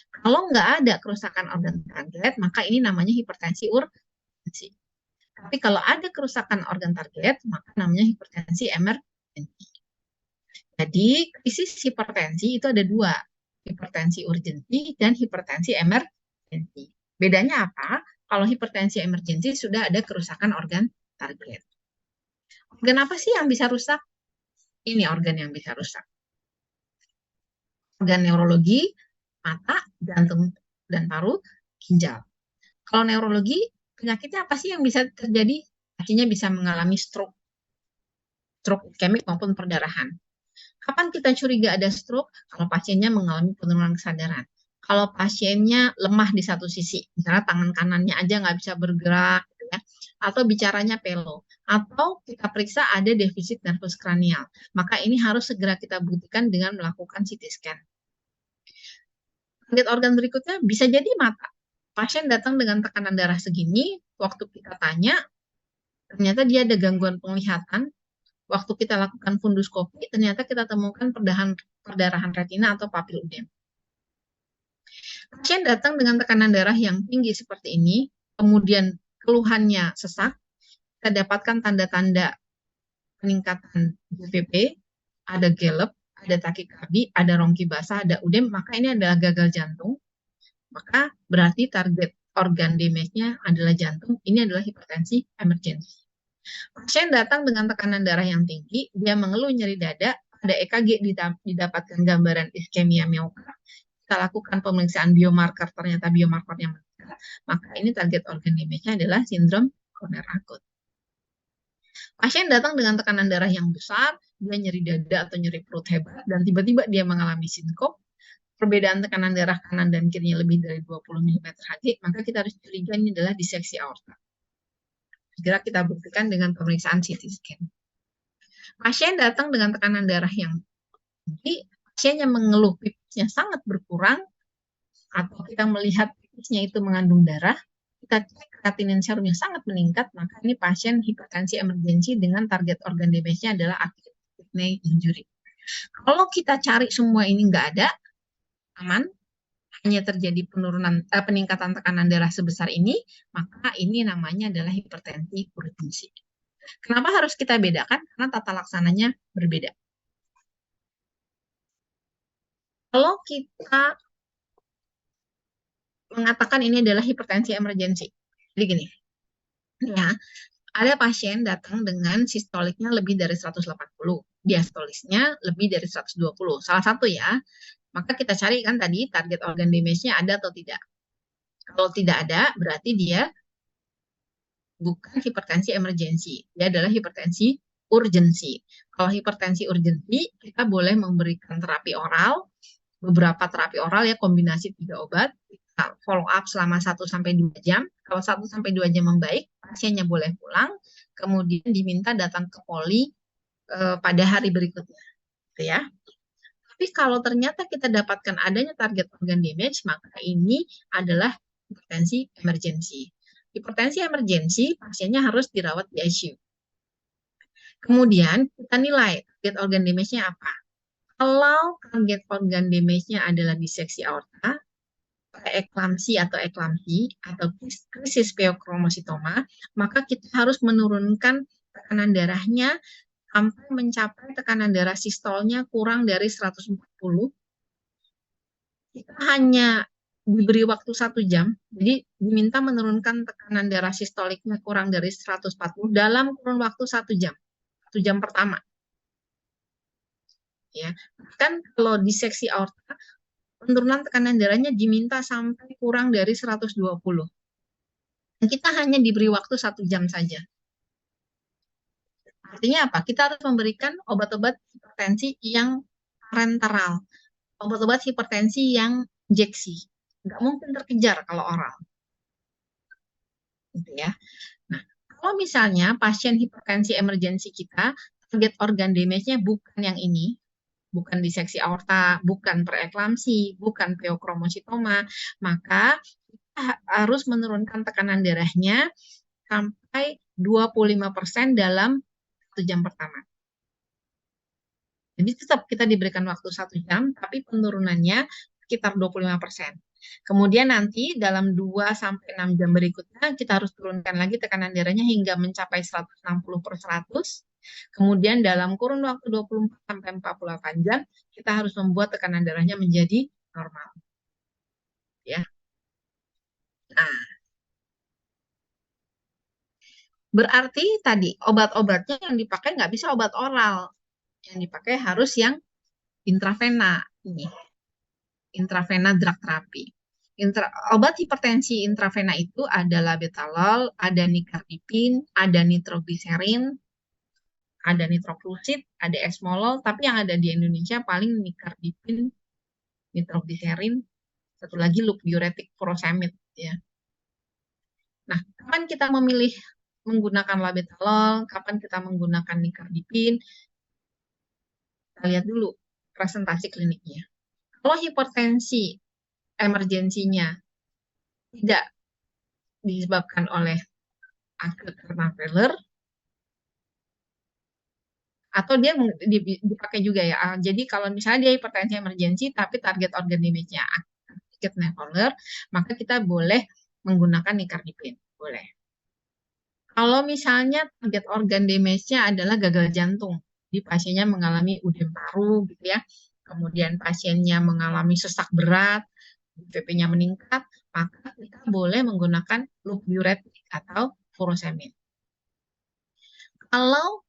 Kalau nggak ada kerusakan organ target, maka ini namanya hipertensi urgensi. Tapi kalau ada kerusakan organ target, maka namanya hipertensi emergensi. Jadi, krisis hipertensi itu ada dua, hipertensi urgensi dan hipertensi emergensi. Bedanya apa? Kalau hipertensi emergensi sudah ada kerusakan organ target. Organ apa sih yang bisa rusak? Ini organ yang bisa rusak. Organ neurologi, mata, jantung, dan paru, ginjal. Kalau neurologi, penyakitnya apa sih yang bisa terjadi? Artinya bisa mengalami stroke iskemik maupun perdarahan. Kapan kita curiga ada stroke? Kalau pasiennya mengalami penurunan kesadaran. Kalau pasiennya lemah di satu sisi, misalnya tangan kanannya aja nggak bisa bergerak, gitu ya, atau bicaranya pelo, atau kita periksa ada defisit nervus kranial, maka ini harus segera kita buktikan dengan melakukan CT scan. Target organ berikutnya bisa jadi mata. Pasien datang dengan tekanan darah segini, waktu kita tanya, ternyata dia ada gangguan penglihatan. Waktu kita lakukan funduskopi, ternyata kita temukan perdarahan retina atau papil udem. Pasien datang dengan tekanan darah yang tinggi seperti ini, kemudian keluhannya sesak, kita dapatkan tanda-tanda peningkatan GPP, ada gallop, ada takikardi, ada rongki basah, ada udem, maka ini adalah gagal jantung. Maka berarti target organ damage-nya adalah jantung, ini adalah hipertensi emergensi. Pasien datang dengan tekanan darah yang tinggi, dia mengeluh nyeri dada, ada EKG didapatkan gambaran iskemia miokard, kita lakukan pemeriksaan biomarker, ternyata biomarkernya meningkat, maka ini target organ damage-nya adalah sindrom koroner akut. Pasien datang dengan tekanan darah yang besar, dia nyeri dada atau nyeri perut hebat, dan tiba-tiba dia mengalami sinkop, perbedaan tekanan darah kanan dan kirinya lebih dari 20 mm Hg, maka kita harus curiga ini adalah diseksi aorta. Segera kita buktikan dengan pemeriksaan CT scan. Pasien datang dengan tekanan darah yang tinggi, pasien yang mengeluh pipisnya sangat berkurang, atau kita melihat pipisnya itu mengandung darah, kita cek kreatinin serumnya sangat meningkat, maka ini pasien hipertensi emergensi dengan target organ damage-nya adalah acute kidney injury. Kalau kita cari semua ini nggak ada, aman, hanya terjadi peningkatan tekanan darah sebesar ini, maka ini namanya adalah hipertensi urgensi. Kenapa harus kita bedakan? Karena tata laksananya berbeda. Kalau kita mengatakan ini adalah hipertensi emergensi, jadi gini, ya, ada pasien datang dengan sistoliknya lebih dari 180, diastolisnya lebih dari 120, salah satu ya, maka kita cari kan tadi target organ damage-nya ada atau tidak. Kalau tidak ada, berarti dia bukan hipertensi emergensi, dia adalah hipertensi urgensi. Kalau hipertensi urgensi, kita boleh memberikan terapi oral, beberapa terapi oral ya, kombinasi 3 obat, kita follow up selama 1-2 jam. Kalau 1-2 jam membaik, pasiennya boleh pulang, kemudian diminta datang ke poli pada hari berikutnya, gitu ya. Tapi kalau ternyata kita dapatkan adanya target organ damage, maka ini adalah hipertensi emergensi. Hipertensi emergensi, pasiennya harus dirawat di ICU. Kemudian kita nilai target organ damage-nya apa. Kalau target organ damage-nya adalah diseksi aorta, preeklamsi atau eklamsi, atau krisis pheochromocytoma, maka kita harus menurunkan tekanan darahnya sampai mencapai tekanan darah sistolnya kurang dari 140. Kita hanya diberi waktu 1 jam, jadi diminta menurunkan tekanan darah sistoliknya kurang dari 140 dalam kurun waktu 1 jam, 1 jam pertama. Ya, kan kalau diseksi aorta, penurunan tekanan darahnya diminta sampai kurang dari 120. Dan kita hanya diberi waktu 1 jam saja. Artinya apa? Kita harus memberikan obat-obat hipertensi yang parenteral, obat-obat hipertensi yang injeksi. Nggak mungkin terkejar kalau oral. Gitu ya. Nah, kalau misalnya pasien hipertensi emergensi kita, target organ damage-nya bukan yang ini, bukan diseksi aorta, bukan preeklamsi, bukan pheochromocytoma, maka kita harus menurunkan tekanan darahnya sampai 25% dalam 1 jam pertama. Jadi tetap kita diberikan waktu 1 jam, tapi penurunannya sekitar 25%. Kemudian nanti dalam 2-6 jam berikutnya kita harus turunkan lagi tekanan darahnya hingga mencapai 160/100. Kemudian dalam kurun waktu 24-48 jam kita harus membuat tekanan darahnya menjadi normal. Ya. Nah, berarti tadi obat-obatnya yang dipakai nggak bisa obat oral. Yang dipakai harus yang intravena ini. Intravena drug therapy. Obat hipertensi intravena itu ada labetalol, ada nicardipin, ada nitrogliserin, ada nitroglucid, ada esmolol, tapi yang ada di Indonesia paling nicardipin, nitrogliserin, satu lagi loop diuretik furosemid ya. Nah, kapan kita memilih menggunakan labetalol, kapan kita menggunakan nicardipin? Kita lihat dulu presentasi kliniknya. Kalau hipertensi emergensinya tidak disebabkan oleh acute renal failure, atau dia dipakai juga ya. Jadi kalau misalnya dia hipertensi emergensi tapi target organ damage-nya acute renal failure, maka kita boleh menggunakan nicardipine. Boleh. Kalau misalnya target organ damage-nya adalah gagal jantung, jadi pasiennya mengalami udem paru gitu ya, kemudian pasiennya mengalami sesak berat, BP-nya meningkat, maka kita boleh menggunakan loop diuretik atau furosemid. Kalau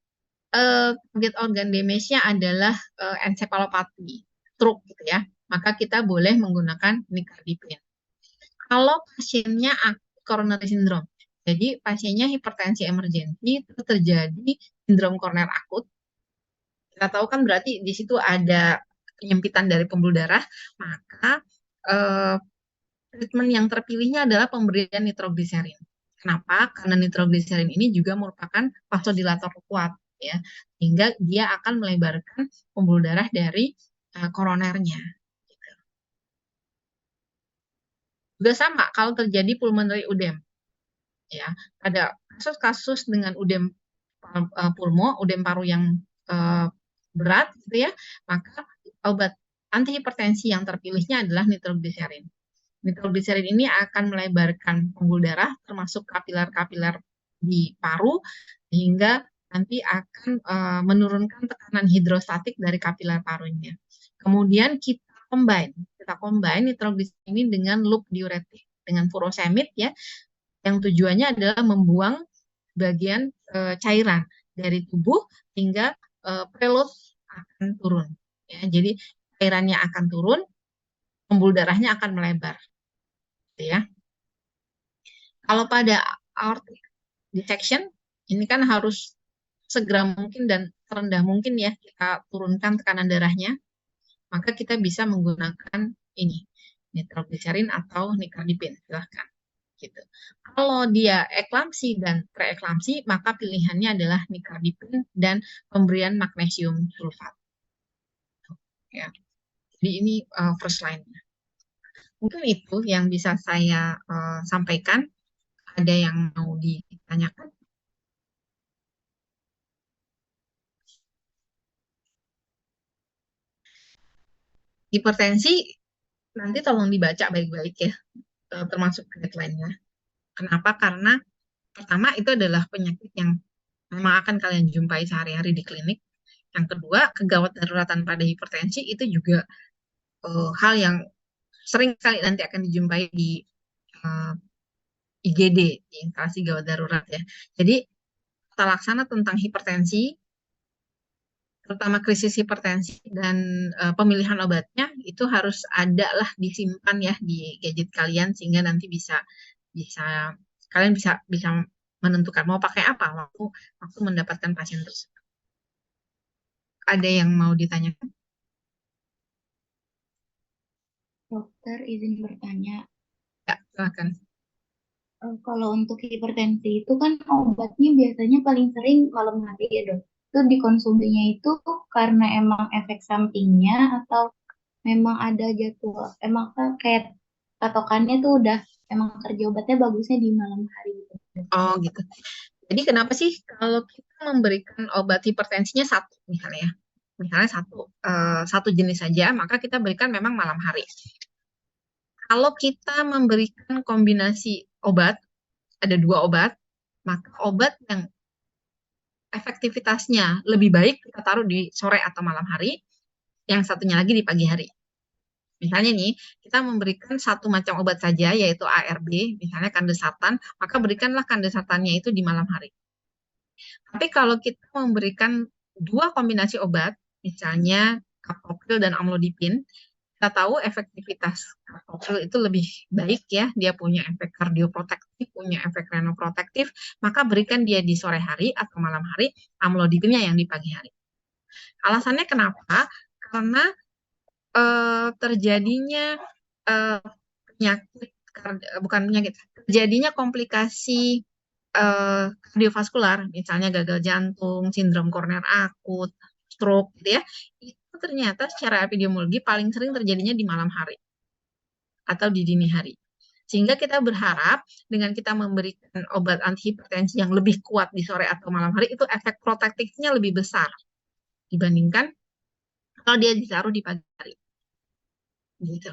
target organ damage-nya adalah encephalopathy, stroke gitu ya, maka kita boleh menggunakan nicardipine. Kalau pasiennya coronary syndrome, jadi pasiennya hipertensi emergensi, terus terjadi sindrom koroner akut, kita tahu kan berarti di situ ada penyempitan dari pembuluh darah, maka treatment yang terpilihnya adalah pemberian nitrogliserin. Kenapa? Karena nitrogliserin ini juga merupakan vasodilator kuat, ya, sehingga dia akan melebarkan pembuluh darah dari koronernya. Juga sama kalau terjadi pulmonary udem, ya, pada kasus-kasus dengan udem pulmo, udem paru yang berat, gitu ya, maka obat antihipertensi yang terpilihnya adalah nitrogliserin. Nitrogliserin ini akan melebarkan pembuluh darah, termasuk kapiler-kapiler di paru, sehingga nanti akan menurunkan tekanan hidrostatik dari kapiler parunya. Kemudian kita combine nitrogliserin ini dengan loop diuretik, dengan furosemid ya, yang tujuannya adalah membuang bagian cairan dari tubuh hingga preload akan turun. Ya, jadi cairannya akan turun, pembuluh darahnya akan melebar. Ya. Kalau pada aortic dissection, ini kan harus segera mungkin dan terendah mungkin ya kita turunkan tekanan darahnya, maka kita bisa menggunakan ini, nitrogliserin atau nicardipine, silahkan. Gitu. Kalau dia eklamsi dan preeklamsi, maka pilihannya adalah nicardipine dan pemberian magnesium sulfat. Ya. Jadi ini first line. Mungkin itu yang bisa saya sampaikan. Ada yang mau ditanyakan? Hipertensi nanti tolong dibaca baik-baik ya, termasuk guideline-nya. Kenapa? Karena pertama itu adalah penyakit yang memang akan kalian jumpai sehari-hari di klinik. Yang kedua, kegawat daruratan pada hipertensi itu juga hal yang sering kali nanti akan dijumpai di IGD, di instalasi gawat darurat ya. Jadi tata laksana tentang hipertensi, terutama krisis hipertensi dan pemilihan obatnya itu harus ada lah, disimpan ya di gadget kalian, sehingga nanti bisa kalian bisa menentukan mau pakai apa waktu mendapatkan pasien tersebut. Ada yang mau ditanyakan? Dokter, izin bertanya. Ya, silakan. Kalau untuk hipertensi itu kan obatnya biasanya paling sering malam hari ya dok. Itu dikonsumsinya itu karena emang efek sampingnya atau memang ada jadwal, emang kan kayak patokannya tuh udah emang kerja obatnya bagusnya di malam hari gitu. Oh gitu. Jadi kenapa sih kalau kita memberikan obat hipertensinya satu misalnya satu jenis saja, maka kita berikan memang malam hari. Kalau kita memberikan kombinasi obat, ada dua obat, maka obat yang efektivitasnya lebih baik kita taruh di sore atau malam hari, yang satunya lagi di pagi hari. Misalnya nih, kita memberikan satu macam obat saja, yaitu ARB, misalnya kandesatan, maka berikanlah kandesatannya itu di malam hari. Tapi kalau kita memberikan dua kombinasi obat, misalnya captopril dan amlodipin, kita tahu efektivitas captopril itu lebih baik ya, dia punya efek kardioprotektif, punya efek renoprotektif, maka berikan dia di sore hari atau malam hari, amlodipinnya yang di pagi hari. Alasannya kenapa? Karena terjadinya penyakit, bukan penyakit, terjadinya komplikasi kardiovaskular, misalnya gagal jantung, sindrom koroner akut, stroke, gitu ya, itu ternyata secara epidemiologi paling sering terjadinya di malam hari atau di dini hari. Sehingga kita berharap dengan kita memberikan obat antihipertensi yang lebih kuat di sore atau malam hari, itu efek protektifnya lebih besar dibandingkan kalau dia ditaruh di pagi hari. Gitu.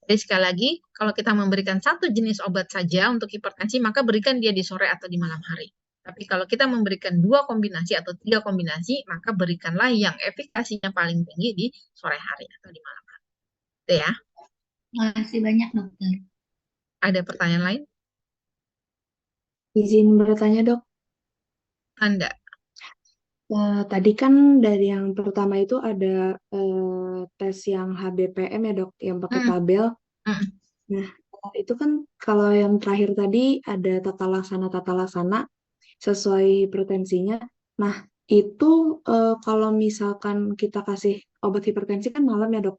Jadi sekali lagi, kalau kita memberikan satu jenis obat saja untuk hipertensi, maka berikan dia di sore atau di malam hari. Tapi kalau kita memberikan 2 kombinasi atau 3 kombinasi, maka berikanlah yang efikasinya paling tinggi di sore hari atau di malam hari. Itu ya. Terima kasih banyak, dokter. Ada pertanyaan lain? Izin bertanya, Dok. Anda? Tadi kan dari yang pertama itu ada tes yang HBPM ya, Dok, yang pakai Hmm, tabel. hmm. Nah, itu kan kalau yang terakhir tadi ada tata laksana sesuai hipertensinya. Nah, itu kalau misalkan kita kasih obat hipertensi kan malam ya, Dok,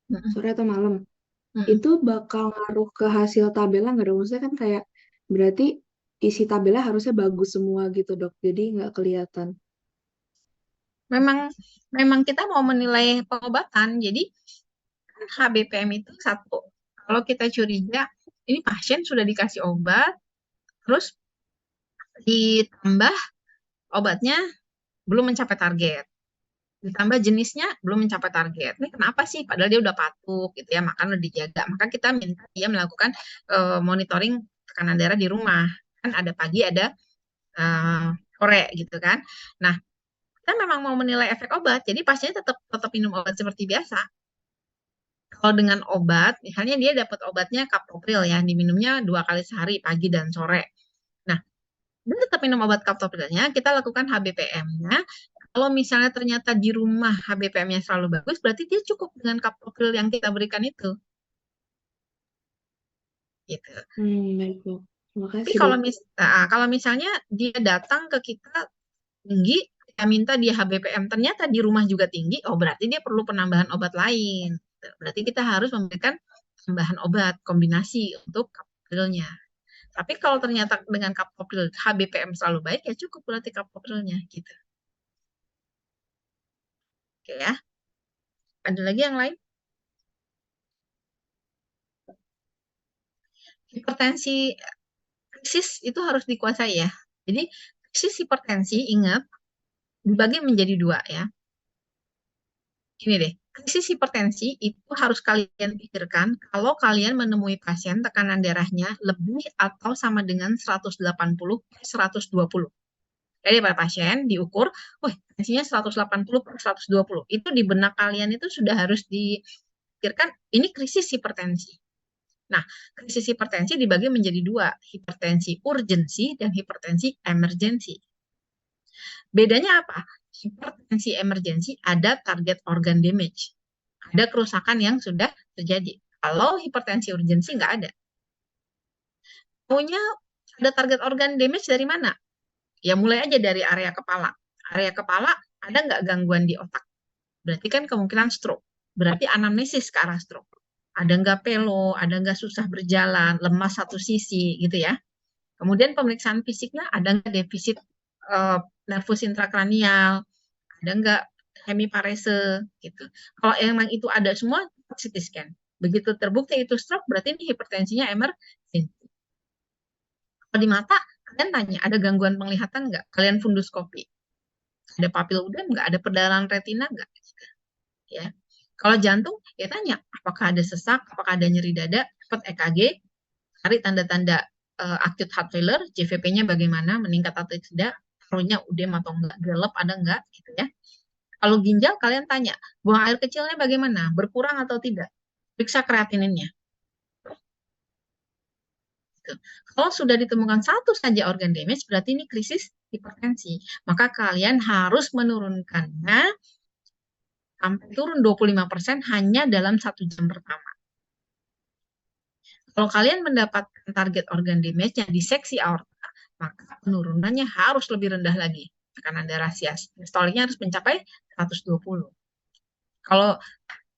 Hmm, sore atau malam. hmm. Itu bakal ngaruh ke hasil tabelnya nggak, Dok? Maksudnya kan kayak berarti isi tabelnya harusnya bagus semua gitu, Dok. Jadi nggak kelihatan. Memang kita mau menilai pengobatan, jadi kan HBPM itu satu. Kalau kita curiga, ini pasien sudah dikasih obat, terus ditambah obatnya belum mencapai target. Ditambah jenisnya belum mencapai target. Ini kenapa sih? Padahal dia udah patuh gitu ya, makan udah dijaga. Maka kita minta dia melakukan monitoring tekanan darah di rumah. Kan ada pagi, ada sore gitu kan. Nah, kita memang mau menilai efek obat, jadi pasiennya tetap tetap minum obat seperti biasa. Kalau dengan obat, misalnya dia dapat obatnya kaptopril ya, diminumnya 2 kali sehari, pagi dan sore. Nah, dia tetap minum obat kaptoprilnya, kita lakukan HBPM-nya. Kalau misalnya ternyata di rumah HBPM-nya selalu bagus, berarti dia cukup dengan kaptopril yang kita berikan itu. Gitu. Baik, Dok. Terima Tapi kasih, Dok. kalau misalnya dia datang ke kita tinggi, kita minta dia HBPM, ternyata di rumah juga tinggi, oh berarti dia perlu penambahan obat lain. Berarti kita harus memberikan tambahan obat kombinasi untuk kaptoprilnya. Tapi kalau ternyata dengan kaptopril HBPM selalu baik, ya cukup berarti kaptoprilnya gitu. Oke ya. Ada lagi yang lain? Hipertensi krisis itu harus dikuasai ya. Jadi krisis hipertensi, ingat, dibagi menjadi 2 ya. Ini deh, krisis hipertensi itu harus kalian pikirkan kalau kalian menemui pasien tekanan darahnya lebih atau sama dengan 180 per 120. Jadi pada pasien diukur, wah tensinya 180 per 120. Itu di benak kalian itu sudah harus dipikirkan, ini krisis hipertensi. Nah, krisis hipertensi dibagi menjadi 2, hipertensi urgensi dan hipertensi emergensi. Bedanya apa? Hipertensi emergensi ada target organ damage. Ada kerusakan yang sudah terjadi. Kalau hipertensi urgensi nggak ada. Punya ada target organ damage dari mana? Ya mulai aja dari area kepala. Area kepala ada nggak gangguan di otak? Berarti kan kemungkinan stroke. Berarti anamnesis ke arah stroke. Ada nggak pelo, ada nggak susah berjalan, lemas satu sisi gitu ya. Kemudian pemeriksaan fisiknya ada nggak defisit nervus intrakranial, ada nggak hemiparese gitu. Kalau emang itu ada semua, CT scan. Begitu terbukti itu stroke, berarti ini hipertensinya emergency. Kalau di mata, kalian tanya, ada gangguan penglihatan nggak? Kalian funduskopi. Ada papil udem nggak? Ada perdarahan retina nggak? Ya. Kalau jantung, ya tanya, apakah ada sesak, apakah ada nyeri dada, cepat EKG, cari tanda-tanda acute heart failure, JVP-nya bagaimana, meningkat atau tidak, parunya udem atau enggak, gelap ada enggak, gitu ya. Kalau ginjal, kalian tanya, buang air kecilnya bagaimana, berkurang atau tidak, periksa kreatininnya. Gitu. Kalau sudah ditemukan satu saja organ damage, berarti ini krisis hipertensi. Maka kalian harus menurunkannya sampai turun 25% hanya dalam 1 jam pertama. Kalau kalian mendapatkan target organ damage yang di seksi aorta, maka penurunannya harus lebih rendah lagi. Tekanan darah sistoliknya harus mencapai 120. Kalau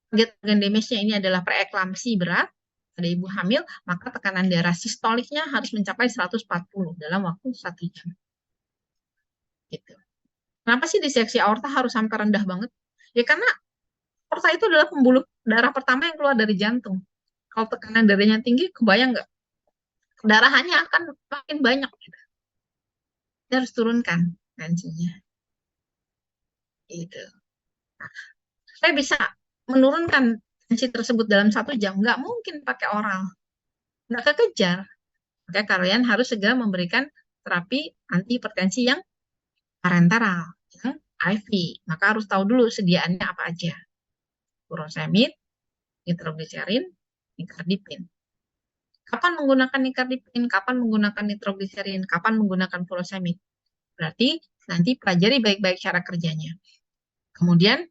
target organ damage-nya ini adalah preeklamsi berat, ada ibu hamil, maka tekanan darah sistoliknya harus mencapai 140 dalam waktu 1 jam. Gitu. Kenapa sih di seksi aorta harus sampai rendah banget? Ya karena aorta itu adalah pembuluh darah pertama yang keluar dari jantung. Kalau tekanan darahnya tinggi, kebayang nggak? Pendarahannya akan makin banyak. Dia harus turunkan tensinya. Gitu. Saya bisa menurunkan tensi tersebut dalam 1 jam. Nggak mungkin pakai oral. Nggak kekejar. Maka kalian harus segera memberikan terapi anti hipertensi yang parenteral, yang IV. Maka harus tahu dulu sediaannya apa aja. Furosemid, nitrogliserin, nikardipin. Kapan menggunakan nikardipin, kapan menggunakan nitrogliserin, kapan menggunakan furosemid. Berarti nanti pelajari baik-baik cara kerjanya. Kemudian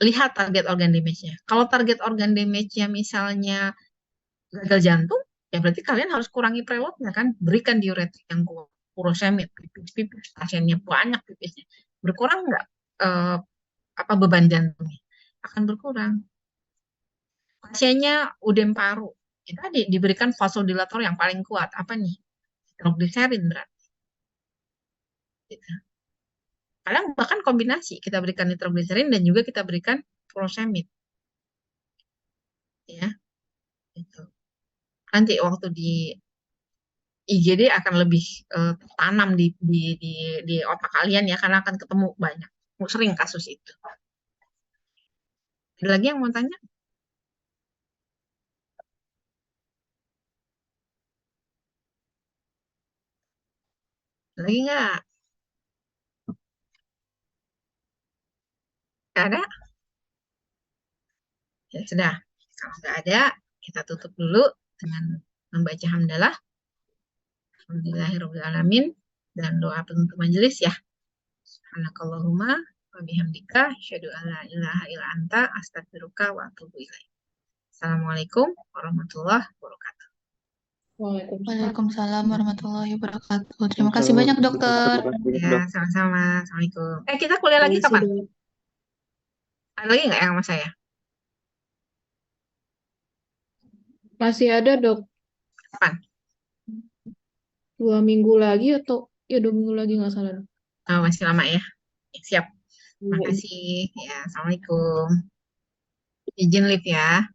lihat target organ damage-nya. Kalau target organ damage-nya misalnya gagal jantung, ya berarti kalian harus kurangi preloadnya kan, berikan diuretik yang kuat, furosemid, pipis, pasiennya banyak pipisnya. Berkurang nggak eh, apa beban jantungnya? Akan berkurang. Pasiennya udem paru, ya tadi diberikan vasodilator yang paling kuat. Apa nih? Nitrogliserin berarti. Gitu. Kadang bahkan kombinasi, kita berikan nitrogliserin dan juga kita berikan furosemid. Ya, gitu. Nanti waktu di IGD akan lebih tertanam di otak kalian ya, karena akan ketemu banyak, sering kasus itu. Ada lagi yang mau tanya? Ada lagi nggak? Nggak ada? Ya sudah. Kalau nggak ada, kita tutup dulu dengan membaca hamdalah. Alhamdulillahirrahmanirrahim. Dan doa penutup majelis ya. Subhanakallahumma wa bihamdika asyhadu an la ilaha illa anta astaghfiruka wa atubu ilaik. Assalamualaikum warahmatullahi wabarakatuh. Waalaikumsalam warahmatullahi wabarakatuh. Terima kasih banyak, dokter. Ya, sama-sama. Assalamualaikum. Kita kuliah lagi Permisi, kapan? Dok. Ada lagi nggak yang sama saya? Masih ada, Dok. Kapan? 2 minggu lagi atau ya 2 minggu lagi nggak salah, Dok. Oh, masih lama ya. Siap. Iya, Makasih. Ya, Assalamualaikum. Izin live ya.